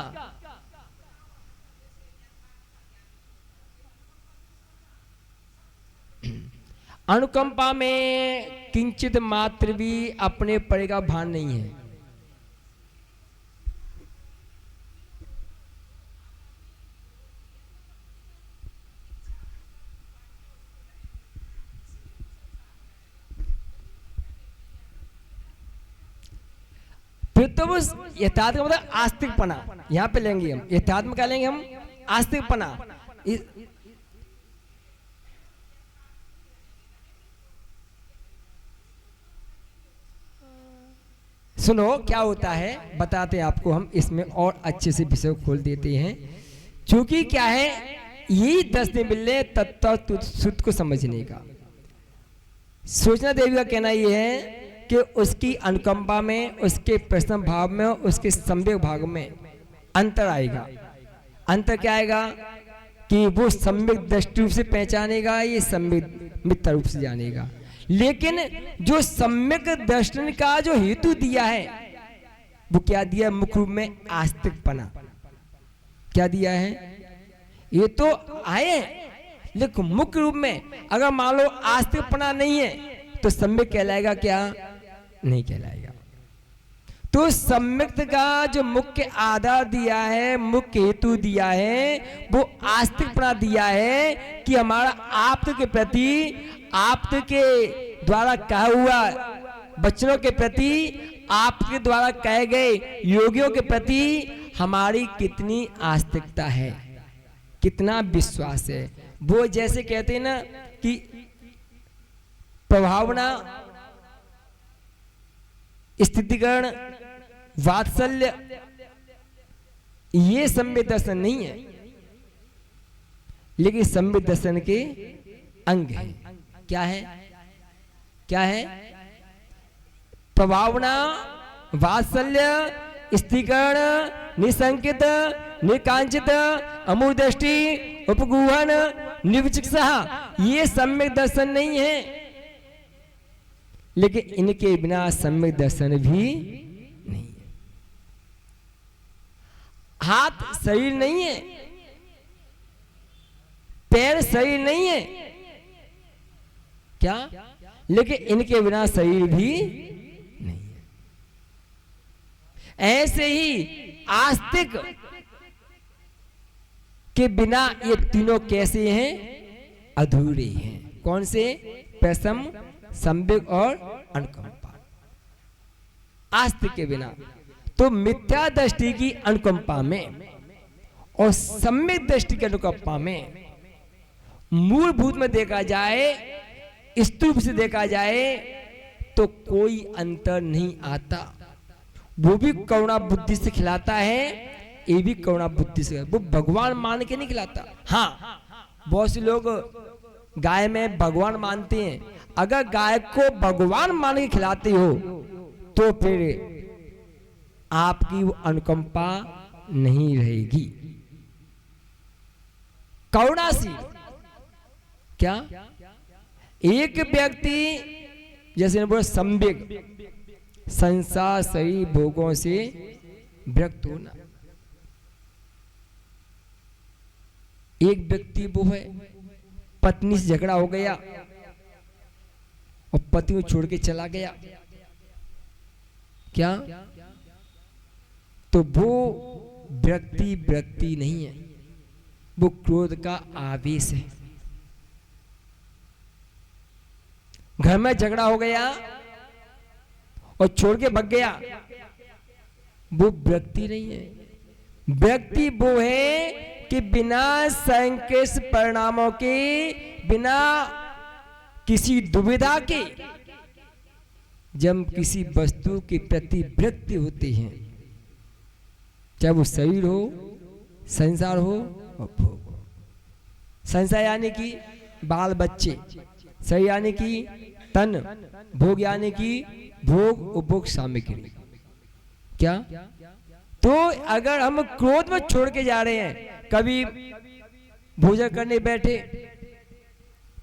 अनुकंपा में किंचित मात्र भी अपने परे का भान नहीं है। फिर तो उस यथार्थ का मतलब आस्तिकपना यहां पे लेंगे हम। यथार्थ में क्या लेंगे हम? आस्तिकपना। सुनो क्या होता है, बताते हैं आपको हम, इसमें और अच्छे से विषय खोल देते हैं। क्योंकि क्या है, यही 10 दिन मिलने तत्व शुद्ध को समझने का। सोचना देवी का कहना यह है कि उसकी अनुकंपा में, उसके प्रश्न भाव में, उसके संवेग भाव में अंतर आएगा। अंतर क्या आएगा कि वो सम्यक दृष्टि रूप से पहचानेगा, ये सम्यक मिथ्या रूप से जानेगा। लेकिन जो सम्यक दर्शन का जो हेतु दिया है वो क्या दिया? मुख्य रूप में आस्तिकपना। क्या दिया है? ये तो आए, लेकिन मुख्य रूप में अगर मान लो आस्तिकपना नहीं है तो सम्यक कहलाएगा क्या? नहीं कहलाएगा। तो सम्यक का जो मुख्य आधार दिया है, मुख्य हेतु दिया है, वो आस्तिकपना दिया है कि हमारा आप्त के प्रति, आप्त के द्वारा कहा हुआ वचनों के प्रति, आपके द्वारा कहे गए योगियों के प्रति हमारी कितनी आस्तिकता है, कितना विश्वास है। वो जैसे कहते हैं ना कि प्रभावना, स्थितिकरण, वात्सल्य, ये सम्यक दर्शन नहीं है, लेकिन सम्यक दर्शन के अंग है। क्या है? क्या है? प्रभावना, वात्सल्य, स्थितिकरण, निसंकित, निकांचित, अमूल दृष्टि, उपगुहन, निर्विचिकित्सा, ये सम्यक दर्शन नहीं है। लेकिन इनके बिना सम्यक दर्शन भी नहीं है। हाथ शरीर नहीं है, पैर शरीर नहीं है, क्या? लेकिन इनके बिना शरीर भी नहीं है। ऐसे ही आस्तिक के बिना ये तीनों कैसे हैं? अधूरे हैं। कौन से? प्रसम, सम्यक और अनुकंपा। आस्तिक के बिना तो मिथ्या दृष्टि की अनुकंपा में और सम्यक दृष्टि की अनुकंपा में मूलभूत में देखा जाए, स्तूप से देखा जाए तो कोई अंतर नहीं आता। वो भी करुणा बुद्धि से खिलाता है, ये भी करुणा बुद्धि से। वो भगवान मान के नहीं खिलाता। हाँ, बहुत से लोग गाय में भगवान मानते हैं। अगर गाय को भगवान मान के खिलाते हो तो फिर आपकी वो अनुकंपा नहीं रहेगी। करुणाशील क्या? एक व्यक्ति जैसे बोला सम्यक, संसार सही भोगों से विरक्त होना। एक व्यक्ति वो है, पत्नी से झगड़ा हो गया और पति को छोड़ के चला गया। क्या? तो वो विरक्ति नहीं है, वो क्रोध का आवेश है। घर में झगड़ा हो गया और छोड़ के भाग गया, वो विरक्ति नहीं है। विरक्ति वो है कि बिना संकेत परिणामों के, बिना किसी दुविधा के जब किसी वस्तु के प्रति विरक्ति होती है, चाहे वो शरीर हो, संसार हो और भोग हो। संसार यानी कि बाल बच्चे, शरीर यानी कि तन, भोग यानी कि भोग उपभोग सामग्री। क्या? तो अगर हम क्रोध में छोड़ के जा रहे हैं, कभी भोजन करने बैठे,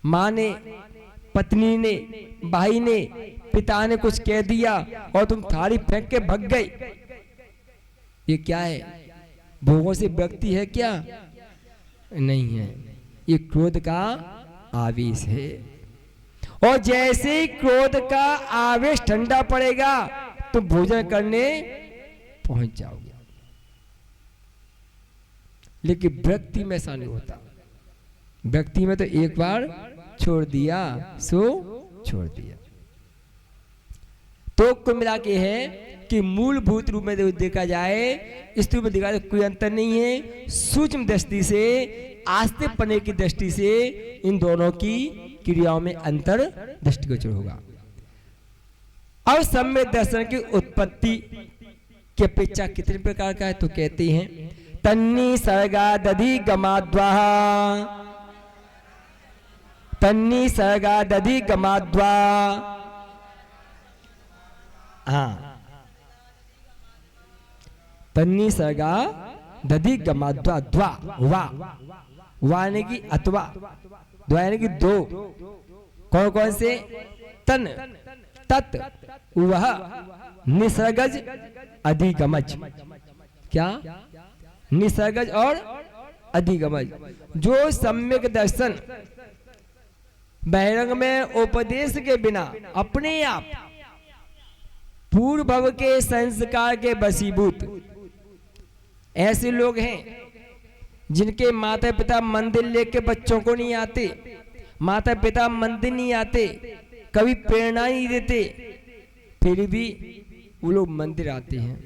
माँ ने, पत्नी ने, भाई ने, पिता ने कुछ कह दिया और तुम थाली फेंक के भग गए, ये क्या है? भोगों से विरक्ति है क्या? नहीं है, ये क्रोध का आवेश है। और जैसे ही क्रोध का आवेश ठंडा पड़ेगा तो भोजन करने पहुंच जाओगे। लेकिन विरक्ति में ऐसा नहीं होता। विरक्ति में तो एक बार छोड़ दिया सो छोड़ दिया। तो कुल मिला के है कि मूलभूत रूप में देखा जाए, इस रूप में देखा जाए कोई अंतर नहीं है। सूक्ष्म दृष्टि से, आस्तिकपने की दृष्टि से इन दोनों की क्रियाओं में अंतर दृष्टिगोचर होगा। अब सम्यक दर्शन की उत्पत्ति की अपेक्षा कितने प्रकार का है? तो कहते हैं तन्नी सर्गा दधि गमाद्वा, तन्नी सर्गा दधि गमाद्वा। हाँ, तन्नी सर्गा दधि गमाद्वा, द्वा वा यानी कि अथवा, द्वा यानी कि दो। कौन कौन से? तन तत् वह निसर्गज अधिगमज। क्या? निसर्गज और अधिगमज। जो सम्यक दर्शन बहिरंग में उपदेश के बिना अपने आप पूर्व भव के संस्कार के वशीभूत ऐसे लोग हैं जिनके माता पिता मंदिर लेके बच्चों को नहीं आते, माता पिता मंदिर नहीं आते, कभी प्रेरणा नहीं देते, फिर भी वो लोग मंदिर आते हैं।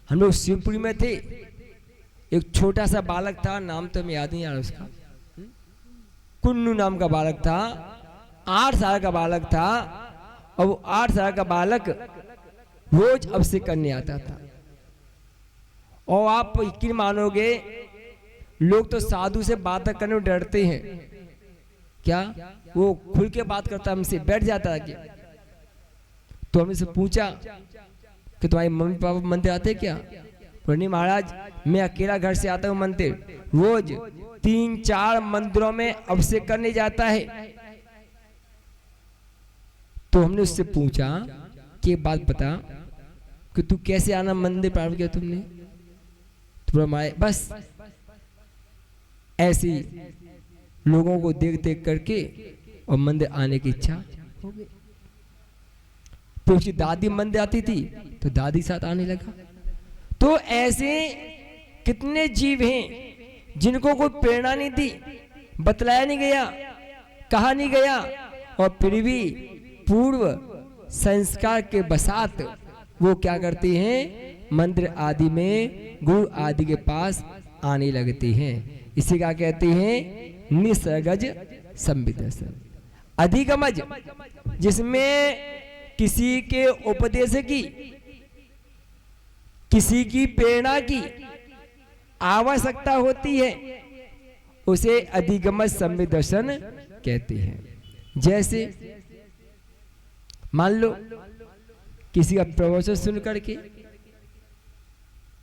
हम लोग शिवपुरी में थे, एक छोटा सा बालक था, नाम तो हमें याद नहीं आ रहा उसका, कुन्नू नाम का बालक था, 8 साल का बालक था। और वो 8 साल का बालक रोज अभिषेक करने आता था। और आप यकीन मानोगे, लोग तो साधु से बात करने में डरते हैं। क्या? वो खुल के बात करता हमसे, बैठ जाता है क्या? तो हमने से पूछा कि तुम्हारे मम्मी पापा मंदिर आते क्या? नहीं महाराज, मैं अकेला घर से आता हूँ मंदिर, रोज 3-4 मंदिरों में अभिषेक करने जाता है। तो हमने उससे पूछा कि बात बता कि तू कैसे आना मंदिर प्रारंभ किया तुमने? तो बस ऐसी लोगों को देख देख करके और मंदिर आने की इच्छा हो गई। तो उसकी दादी मंदिर आती थी तो दादी साथ आने लगा। तो ऐसे कितने जीव हैं जिनको कोई प्रेरणा नहीं दी, बतलाया नहीं गया, कहा नहीं गया, और फिर भी पूर्व संस्कार के बसात वो क्या करते हैं? मंदिर आदि में गुरु आदि के पास आने लगते हैं। इसे क्या कहते हैं? निसर्गज संवित दर्शन। अधिगमज, जिसमें किसी के उपदेश की, किसी की प्रेरणा की आवश्यकता होती है, उसे अधिगमज संवित दर्शन कहते हैं। जैसे मान लो किसी का प्रवचन सुन करके,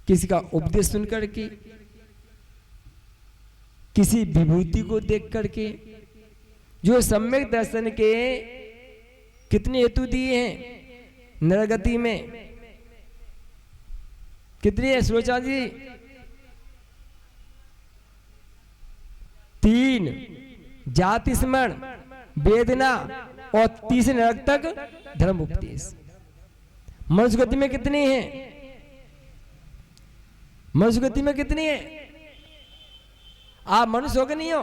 किसी का उपदेश सुन करके, किसी विभूति को देख करके, जो सम्यक दर्शन के कितने हेतु दिए हैं नरगति में, कितने है सुलोचना जी? 3 जाति स्मरण, वेदना, और 30 नरक तक धर्म उपदेश। मनुष्य गति में कितनी है? मनुष्य गति में कितनी है? आप मनुष्य हो कि नहीं हो?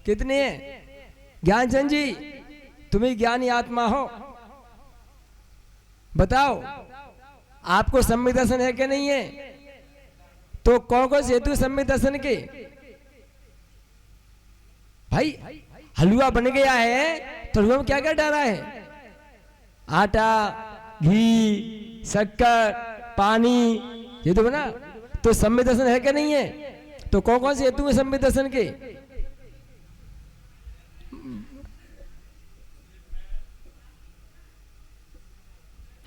कितने हैं? ज्ञानचंद जी, तुम्हें ज्ञानी आत्मा हो, बताओ आपको सम्यक दर्शन है कि नहीं है? तो कौन कौन से हेतु सम्यक दर्शन के? भाई हलवा बन गया है तो हलवा में क्या क्या डाला है? आटा, घी, शक्कर, पानी, ये तो बना। तो सम्यक दर्शन है कि नहीं है? तो कौन कौन से हेतु है सम्यक दर्शन के?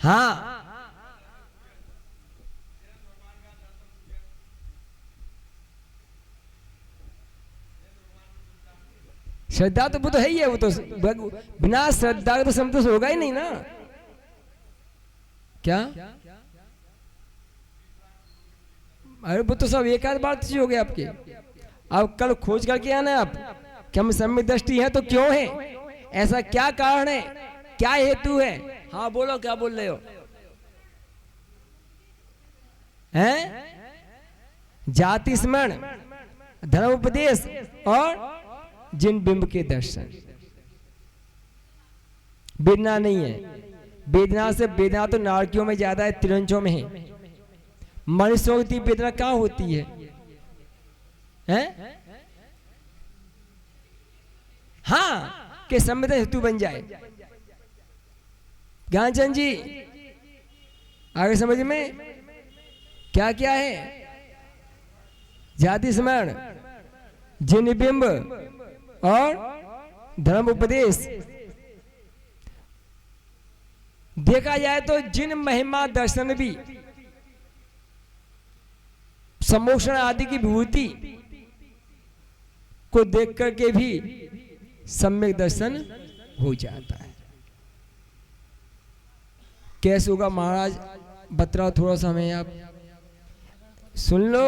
हाँ, श्रद्धा तो वो तो है ही है। वो तो बिना श्रद्धा का तो संतोष होगा ही नहीं ना। क्या? अरे वो तो सब एक आध बार हो गए आपके। अब कल खोज करके आना आप कि हम सम्यक दृष्टि है तो क्यों है, ऐसा क्या कारण है, क्या हेतु है? हाँ बोलो, क्या बोल रहे हो? हैं? जाति स्मरण, धर्म उपदेश और जिन बिंब के दर्शन। वेदना नहीं है। वेदना से, वेदना तो नारकियों में ज्यादा है, तिरंजों में है। मनुष्यों की वेदना कहाँ होती है? हैं? हाँ, के सम्मित हेतु बन जाए। ज्ञानचंद जी आगे समझ में क्या क्या है? जाति स्मरण, जिन बिंब और धर्म उपदेश। देखा जाए तो जिन महिमा दर्शन भी, सम्मोक्षण आदि की विभूति को देख करके भी सम्यक दर्शन हो जाता है। कैसे होगा महाराज, बतलाओ थोड़ा सा हमें आप। सुन लो,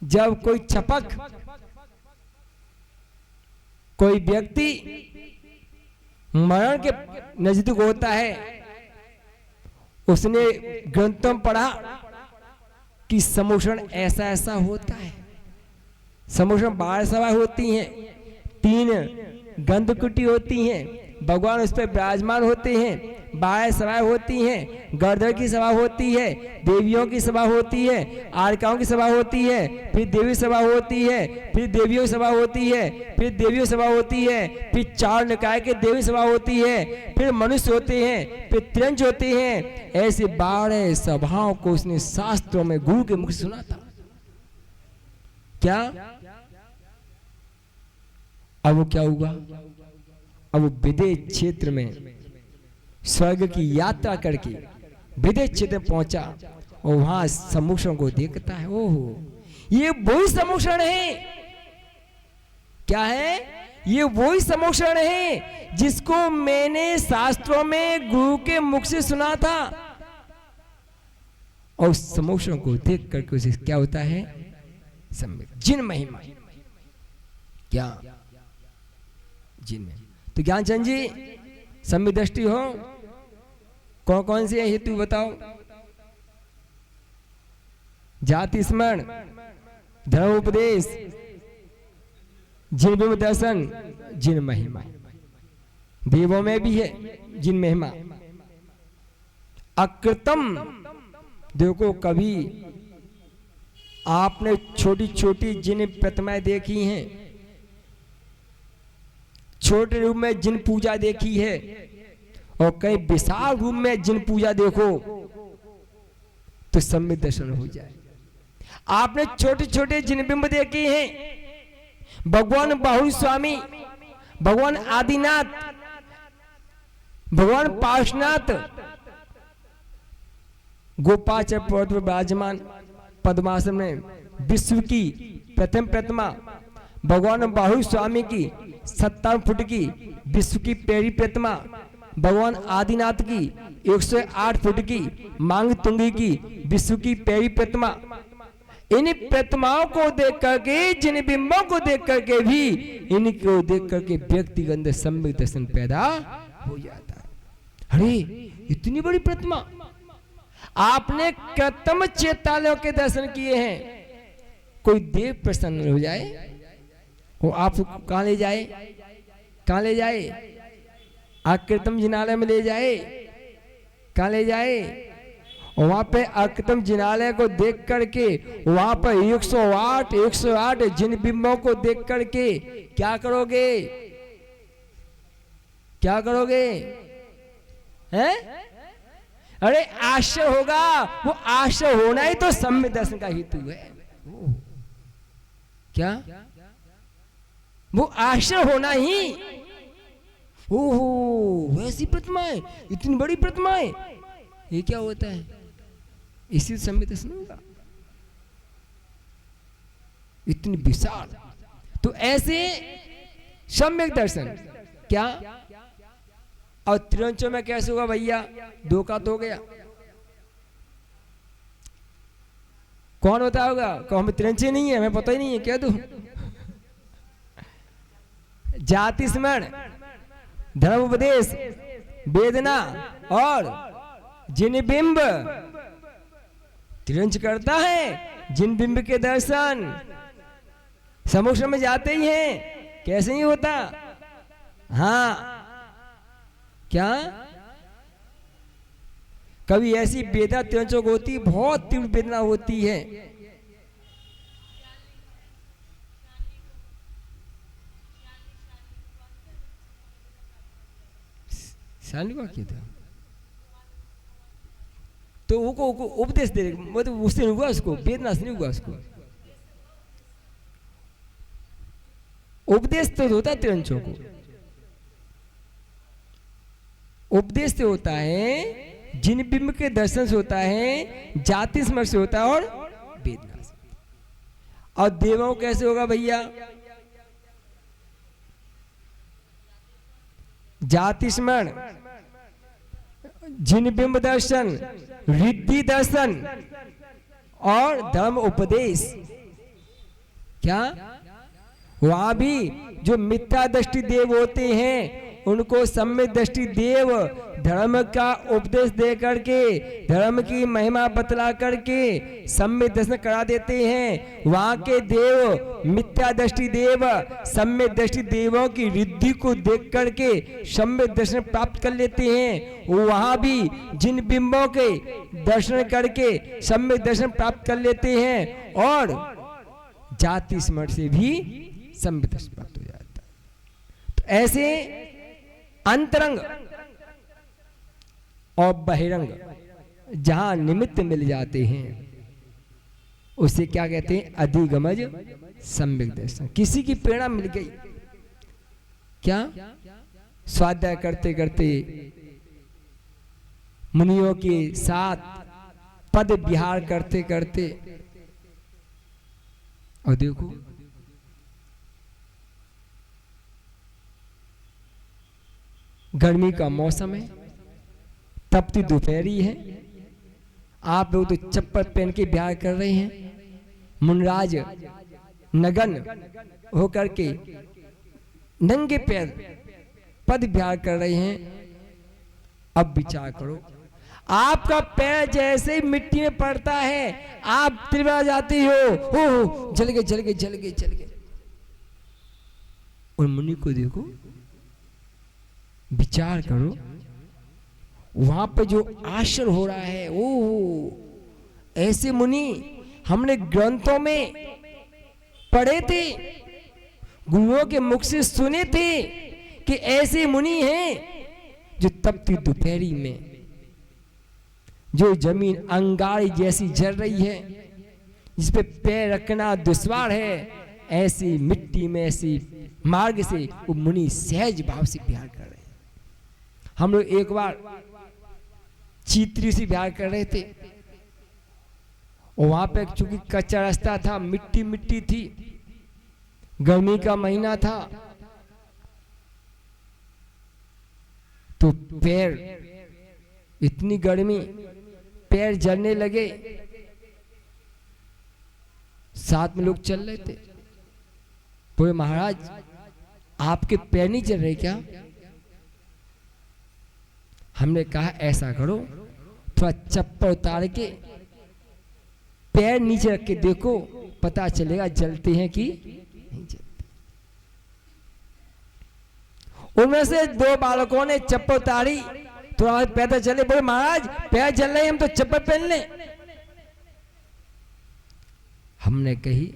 जब कोई छपक, कोई व्यक्ति मरण के नजदीक होता है, उसने ग्रंथों में पढ़ा कि समोषण ऐसा ऐसा होता है। समोषण 12 सभा होती हैं, 3 गंधकुटी होती हैं, भगवान उस पर विराजमान होते हैं, 12 सभाएं होती हैं, गर्दर की सभा होती है, देवियों की सभा होती है, आरकाओं की सभा होती है, फिर देवी सभा होती है, फिर देवियों की सभा होती है, फिर देवियों सभा होती है, फिर 4 निकाय के देवी सभा होती है, फिर मनुष्य होते हैं, फिर त्रिंज होते हैं। ऐसे 12 सभाओं को उसने शास्त्रों में गुरु के मुख से सुना था। क्या अब वो क्या हुआ? अब वो विदेश क्षेत्र में स्वर्ग की यात्रा करके विदेश क्षेत्र में पहुंचा और वहां समोषण को देखता है। ओहो, ये वही समोषण है। क्या है? ये वही समोषण है जिसको मैंने शास्त्रों में गुरु के मुख से सुना था। और उस समोषण को देख करके उसे क्या होता है? जिन महिमा। क्या जिन महिमा? तो ज्ञानचंद जी, सम्यक दृष्टि हो, कौन कौन से हेतु बताओ? जाति स्मरण, धर्म उपदेश, जिन बिंब दर्शन, जिन महिमा। देवों में भी है जिन महिमा। अकृतम, देखो कभी आपने छोटी छोटी जिन प्रतिमाएं देखी हैं, छोटे रूप में जिन पूजा देखी है, और कई विशाल रूप में जिन पूजा देखो तो सम्यक दर्शन हो जाए। आपने छोटे छोटे जिन बिंब देखे हैं, भगवान बाहुल स्वामी, भगवान आदिनाथ, भगवान पार्श्वनाथ, गोपाचर पर्वत पर विराजमान पद्मासन में विश्व की प्रथम प्रतिमा, भगवान बाहुल स्वामी की 57 फुट की विश्व की पहली प्रतिमा, भगवान आदिनाथ की 108 फुट की मांग तुंगी की विश्व की पहली प्रतिमा। इन प्रतिमाओं को देख करके, जिन बिंबों को देख करके भी, इनको देख करके व्यक्ति के अंदर सम्यक दर्शन पैदा हो जाता है। अरे इतनी बड़ी प्रतिमा! आपने कृत्रिम चेतालयों के दर्शन किए हैं, कोई देव प्रसन्न हो जाए, वो आप कहां ले जाए? कहां ले जाए? अकृतम जिनालय में ले जाए। कहां ले जाए? और वहां पे अकृतम जिनालय को देख करके, वहां पर 108 जिन बिंबों को देख करके क्या करोगे? क्या करोगे? हैं? अरे आश्चर्य होगा। वो आश्चर्य होना ही तो सम्यक दर्शन का हेतु है। क्या? वो आश्चर्य होना ही। ओहो, वैसी प्रतिमाएं, इतनी बड़ी प्रतिमाएं, ये क्या होता है? इसी सम्यक दर्शन होगा, इतनी विशाल। तो ऐसे सम्यक दर्शन क्या? और त्रिंचों में कैसे होगा भैया? 2 का तो हो गया। कौन होता होगा? कौन? हमें त्रिंचे नहीं है, हमें पता ही नहीं है। क्या? तू जाति स्मरण, धर्म उपदेश, वेदना और जिन बिंब। त्रिंच करता है जिन बिंब के दर्शन। समोषण में जाते ही हैं, कैसे नहीं होता? हाँ, क्या? कभी ऐसी वेदना त्रिंचों को होती, बहुत तीव्र वेदना होती है। शाली का क्या था? तो वो उपदेश दे, मतलब उससे नहीं हुआ, उसको वेदना से नहीं हुआ। उसको उपदेश तो होता है त्रिंचों को। उपदेश से होता है, जिन बिंब के दर्शन से होता है, जाति स्मरण से होता है, और वेदना से। और देवों कैसे होगा भैया? जाति स्मरण, जिन बिंब दर्शन, रिद्धि दर्शन और धर्म उपदेश, क्या वहां भी जो मिथ्या दृष्टि देव होते हैं उनको सम्यक दृष्टि देव धर्म का उपदेश दे करके, धर्म की महिमा बतला करके सम्यक दर्शन करा देते हैं। वहां के देव मिथ्या दृष्टि देव सम्यक दृष्टि देवों की रिद्धि को देख करके सम्यक दर्शन प्राप्त कर लेते हैं। वहां भी जिन बिंबों के दर्शन करके सम्यक दर्शन प्राप्त कर लेते हैं और जाति स्मरण से भी सम्यक दर्शन प्राप्त हो जाता है। तो ऐसे अंतरंग और बहिरंग जहां निमित्त मिल जाते हैं उसे क्या कहते हैं? अधिगमज सम्यक दर्शन। किसी की प्रेरणा मिल गई, क्या स्वाध्याय करते करते मुनियों के साथ पद विहार करते करते, और देखो गर्मी का मौसम है, तपती दोपहरी है, आप लोग तो चप्पल पहन के विहार कर रहे हैं, मुनराज नगन होकर के नंगे पैर पद विहार कर रहे हैं। अब विचार करो, आपका पैर जैसे मिट्टी में पड़ता है आप त्रिभुवन जाती हो, जल गए जल गए जल गए जल गए। और मुनि को देखो, विचार करो, वहां पे जो आश्चर्य हो रहा है, ओ ऐसे मुनि हमने ग्रंथों में पढ़े थे, गुरुओं के मुख से सुने थे कि ऐसे मुनि हैं जो तपती दोपहरी में, जो जमीन अंगारी जैसी जल रही है, जिस पे पैर रखना दुश्वार है, ऐसी मिट्टी में ऐसी मार्ग से वो मुनि सहज भाव से विहार कर रहे हैं। हम लोग एक बार चीत्री से विहार कर रहे थे और वहां पे चूंकि कच्चा रास्ता था, मिट्टी मिट्टी थी, गर्मी का महीना था, तो पैर इतनी गर्मी, पैर जलने लगे। साथ में लोग चल रहे थे, बोले महाराज आपके पैर नहीं जल रहे क्या? हमने कहा ऐसा करो, थोड़ा चप्पल उतार के पैर नीचे रख के देखो, पता चलेगा जलते हैं कि नहीं जलते। उनमें से दो बालकों ने चप्पल उतारी, थोड़ा पैदल चले, बोले महाराज पैर जल रहे, हम तो चप्पल पहन लें। हमने कही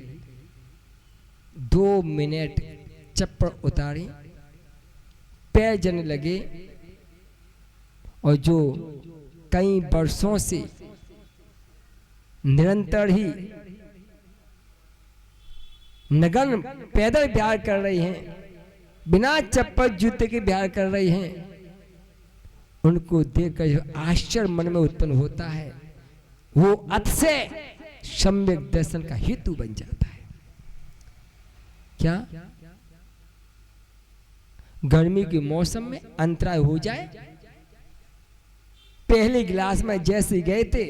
2 मिनट चप्पल उतारी, पैर जलने लगे, और जो कई वर्षों से निरंतर ही नगन पैदल विहार कर रहे हैं, बिना चप्पल जूते के विहार कर रहे हैं, उनको देखकर जो आश्चर्य मन में उत्पन्न होता है वो अतिशय सम्यक दर्शन का हेतु बन जाता है। क्या गर्मी के मौसम में अंतराय हो जाए, पहले गिलास में जैसे गए थे,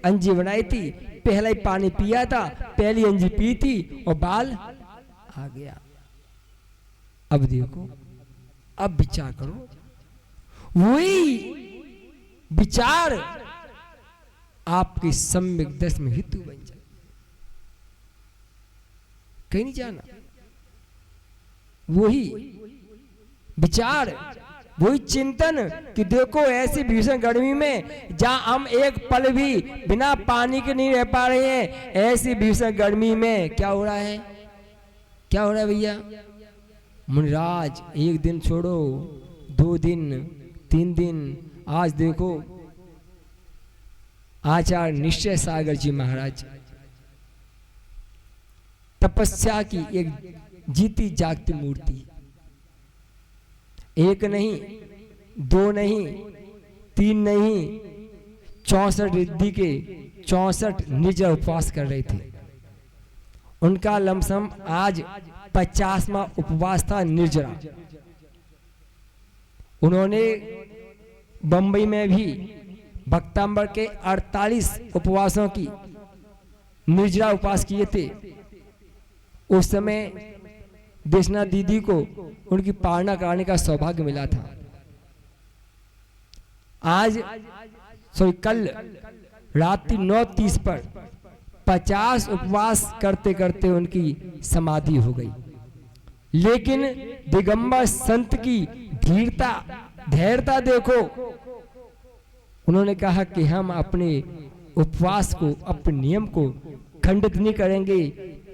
अंजी बनाई थी, पहला ही पानी पिया था, पहली अंजी पी थी और बाल आ गया। अब देखो, अब विचार करो, वही विचार आपके सम्यक दर्शन में हेतु बन जाए। कहीं नहीं जाना, वही विचार, वही चिंतन कि देखो ऐसी भीषण गर्मी में जहां हम एक पल भी बिना पानी के नहीं रह पा रहे हैं, ऐसी भीषण गर्मी में क्या हो रहा है, क्या हो रहा है भैया? मुनिराज एक दिन छोड़ो, 2 दिन 3 दिन, आज देखो आचार्य निश्चय सागर जी महाराज तपस्या की एक जीती जागती मूर्ति, एक नहीं, 2 नहीं, 3 नहीं, 64 रिद्धि के 64 निर्जल उपवास कर रहे थे। उनका लमसम आज 50वां उपवास था निर्जला। उन्होंने बंबई में भी भक्तांबर के 48 उपवासों की निर्जला उपवास किए थे। उस समय देशना दीदी को उनकी पालना कराने का सौभाग्य मिला था। आज कल रात्रि 9:30 पर 50 उपवास करते करते उनकी समाधि हो गई। लेकिन दिगंबर संत की धीरता धैर्यता देखो। उन्होंने कहा कि हम अपने उपवास को, अपने नियम को खंडित नहीं करेंगे,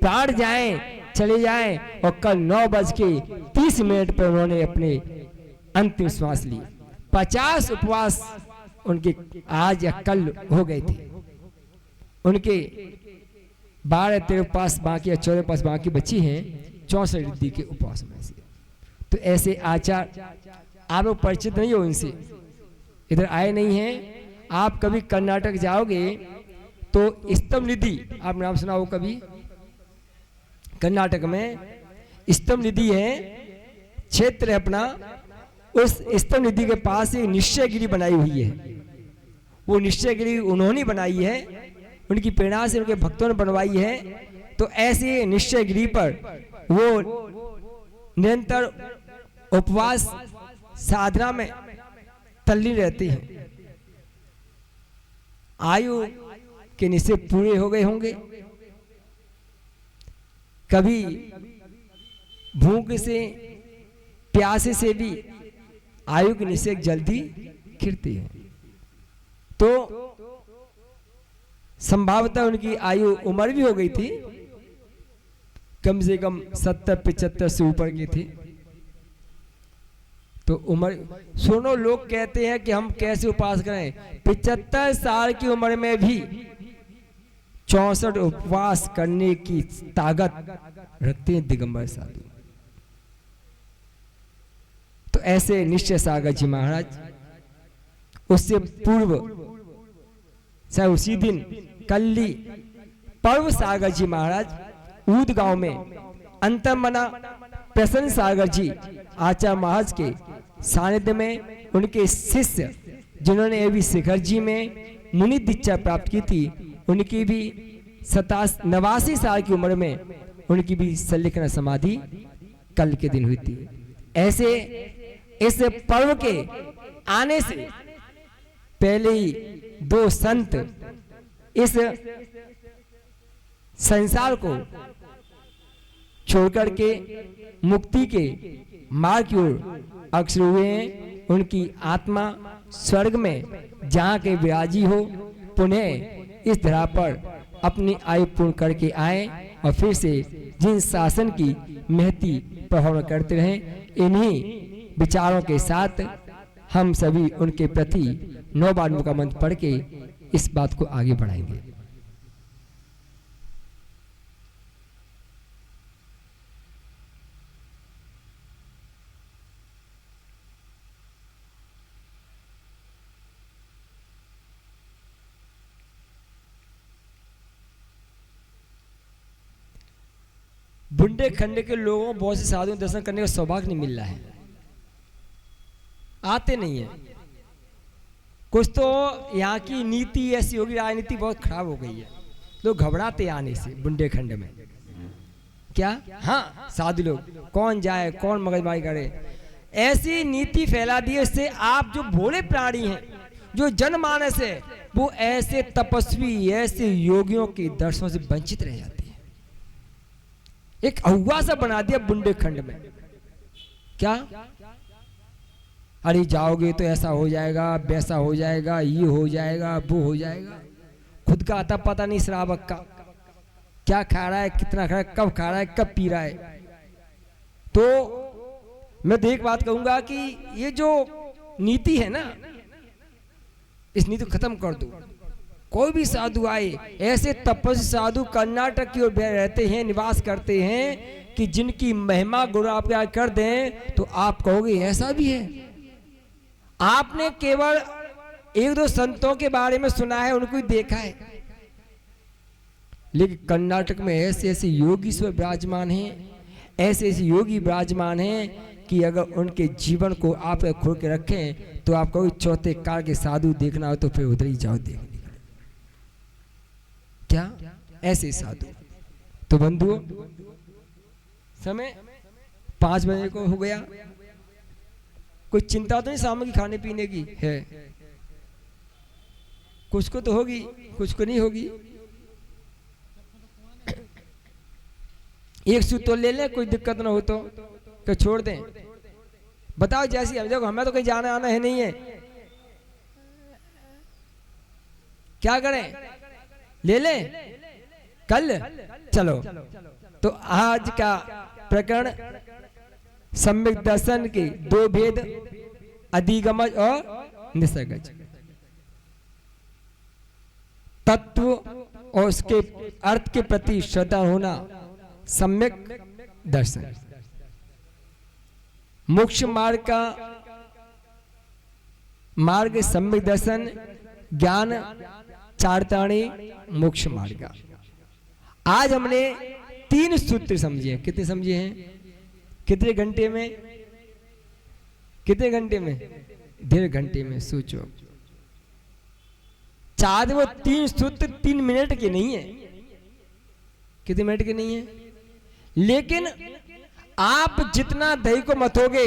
प्राण जाएं चले जाएं। और कल 9:30 पर उन्होंने अपने अंतिम श्वास ली। 50 उपवास उनके आज या कल हो गए थे। उनके 12-13 उपवास बाकी या 14 उपवास बाकी बची हैं 64 रिद्धि के उपवास में से। तो ऐसे आचार आप लोग परिचित नहीं हो इनसे, इधर आए नहीं हैं। आप कभी कर्नाटक जाओगे तो स्तंभ निधि, आप नाम सुना हो कभी? कर्नाटक में स्तंभ निधि है, क्षेत्र है अपना। उस स्तंभ निधि के पास एक निश्चय गिरी बनाई हुई है। वो निश्चय गिरी उन्होंने बनाई है, उनकी प्रेरणा से उनके भक्तों ने बनवाई है। तो ऐसे निश्चय गिरी पर वो निरंतर उपवास साधना में तल्लीन रहते हैं। आयु के निश्चय पूरे हो गए होंगे। कभी भूख से प्यासे से भी आयु के निश्चय जल्दी खिरती है। तो संभवतः उनकी आयु उम्र भी हो गई थी, कम से कम 70-75 से ऊपर की थी। तो उम्र सुनो, लोग कहते हैं कि हम कैसे उपवास करें। 75 साल की उम्र में भी 64 उपवास करने की ताकत रखते हैं दिगंबर साधु। तो ऐसे निश्चय सागर जी महाराज, उससे पूर्व चाहे उसी दिन कल्ली पर्व सागर जी महाराज ऊद गांव में अंतमना प्रसन्न सागर जी आचार्य महाराज के सानिध्य में उनके शिष्य जिन्होंने अभी शिखर जी में मुनि दीक्षा प्राप्त की थी, उनकी भी 89 साल की उम्र में उनकी भी संलिखन समाधि कल के दिन हुई थी। ऐसे इस पर्व के आने से पहले ही दो संत इस संसार को छोड़कर के मुक्ति के मार्ग की ओर अग्रसर हुए हैं। उनकी आत्मा स्वर्ग में जहाँ के विराजी हो, पुनः इस धरा पर अपनी आयु पूर्ण करके आए और फिर से जिन शासन की महती प्रभाव करते रहें। इन्हीं विचारों के साथ हम सभी उनके प्रति 9 बार का मंत्र पढ़ के इस बात को आगे बढ़ाएंगे। बुंदेलखंड के लोगों को बहुत से साधुओं दर्शन करने का सौभाग्य नहीं मिल रहा है, आते नहीं है। कुछ तो यहाँ की नीति ऐसी होगी, राजनीति बहुत खराब हो गई है, लोग घबराते आने से बुंदेलखंड में। क्या? हाँ, साधु लोग कौन जाए, कौन मगजमारी करे, ऐसी नीति फैला दी। इससे आप जो भोले प्राणी हैं, जो जनमानस है, वो ऐसे तपस्वी, ऐसे योगियों के दर्शनों से वंचित रह जाते हैं। एक अहुआ सा बना दिया बुंदेलखंड में। क्या? अरे जाओगे तो ऐसा हो जाएगा, वैसा हो जाएगा, ये हो जाएगा, वो हो जाएगा। खुद का आता पता नहीं श्रावक का, क्या खा रहा है, कितना खा रहा है, कब खा रहा है, कब पी रहा है। तो मैं तो एक बात कहूंगा कि ये जो नीति है ना, इस नीति को खत्म कर दो। कोई भी साधु आए, ऐसे तपस्वी साधु कर्नाटक की ओर रहते हैं, निवास करते हैं कि जिनकी महिमा गुरु आप कर दें तो आप कहोगे ऐसा भी है। आपने केवल 1-2 संतों के बारे में सुना है, उनको ही देखा है, लेकिन कर्नाटक में ऐसे ऐसे योगी स्वर विराजमान हैं, ऐसे ऐसे योगी विराजमान हैं कि अगर उनके जीवन को आप खोल के रखें तो आप कहोगे चौथे काल के साधु देखना हो तो फिर उधर ही जाओ देखने। क्या ऐसे साधु। तो बंधुओं समय 5 बजे को हो गया, कोई चिंता तो नहीं शाम की खाने पीने की है? कुछ को तो होगी, कुछ को नहीं होगी। एक सूत तो ले ले, कोई दिक्कत ना हो तो क्या छोड़ दें? बताओ जैसी हम, देखो हमें तो कहीं जाना आना है नहीं है, क्या करें? ले ले कल चलो। तो आज का प्रकरण सम्यक दर्शन के 2 भेद, अधिगमज और निसर्गज। तत्व और उसके अर्थ के प्रति श्रद्धा होना सम्यक दर्शन। मोक्ष मार्ग का मार्ग सम्यक दर्शन, ज्ञान चारताणी मोक्ष मार्ग। आज हमने 3 सूत्र समझे। कितने समझे हैं? कितने घंटे में? कितने घंटे में? 1.5 घंटे में। सोचो, चाहे वो 3 सूत्र 3 मिनट के नहीं है। कितने मिनट के नहीं है? लेकिन आप जितना दही को मथोगे,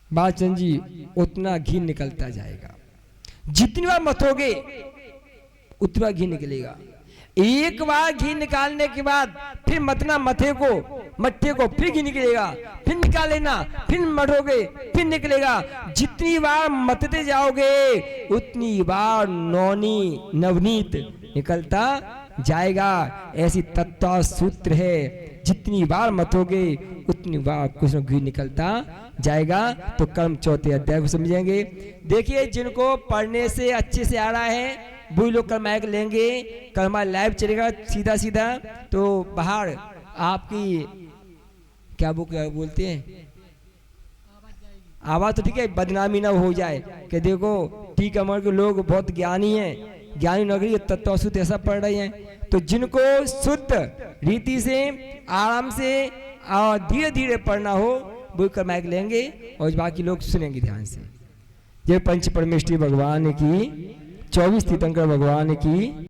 बालचंद जी, उतना घी निकलता जाएगा। जितनी बार मथोगे उतना घी निकलेगा। एक बार घी निकालने के बाद फिर मतना मट्ठे को फिर घी निकलेगा, फिर निकाल लेना, फिर मठोगे फिर निकलेगा। जितनी बार मथते जाओगे उतनी बार नवनीत निकलता जाएगा। ऐसी तत्व सूत्र है, जितनी बार मथोगे उतनी बार कुछ न घी निकलता जाएगा। तो कर्म चौथे अध्याय को समझेंगे। देखिए, जिनको पढ़ने से अच्छे से आ रहा है वही लोग कल माइक लेंगे। कल हमारा लाइव चलेगा सीधा सीधा। तो बाहर आपकी क्या बोलते हैं, आवाज तो ठीक है, बदनामी ना हो जाए कि देखो ठीक अमर के लोग बहुत ज्ञानी हैं, ज्ञानी नगरी तत्व शुद्ध ऐसा पढ़ रहे हैं। तो जिनको शुद्ध रीति से आराम से और धीरे धीरे पढ़ना हो वो कर माइक लेंगे और बाकी लोग सुनेंगे ध्यान से। जय पंच परमेष्ठी भगवान की, 24 तीर्थंकर भगवान की।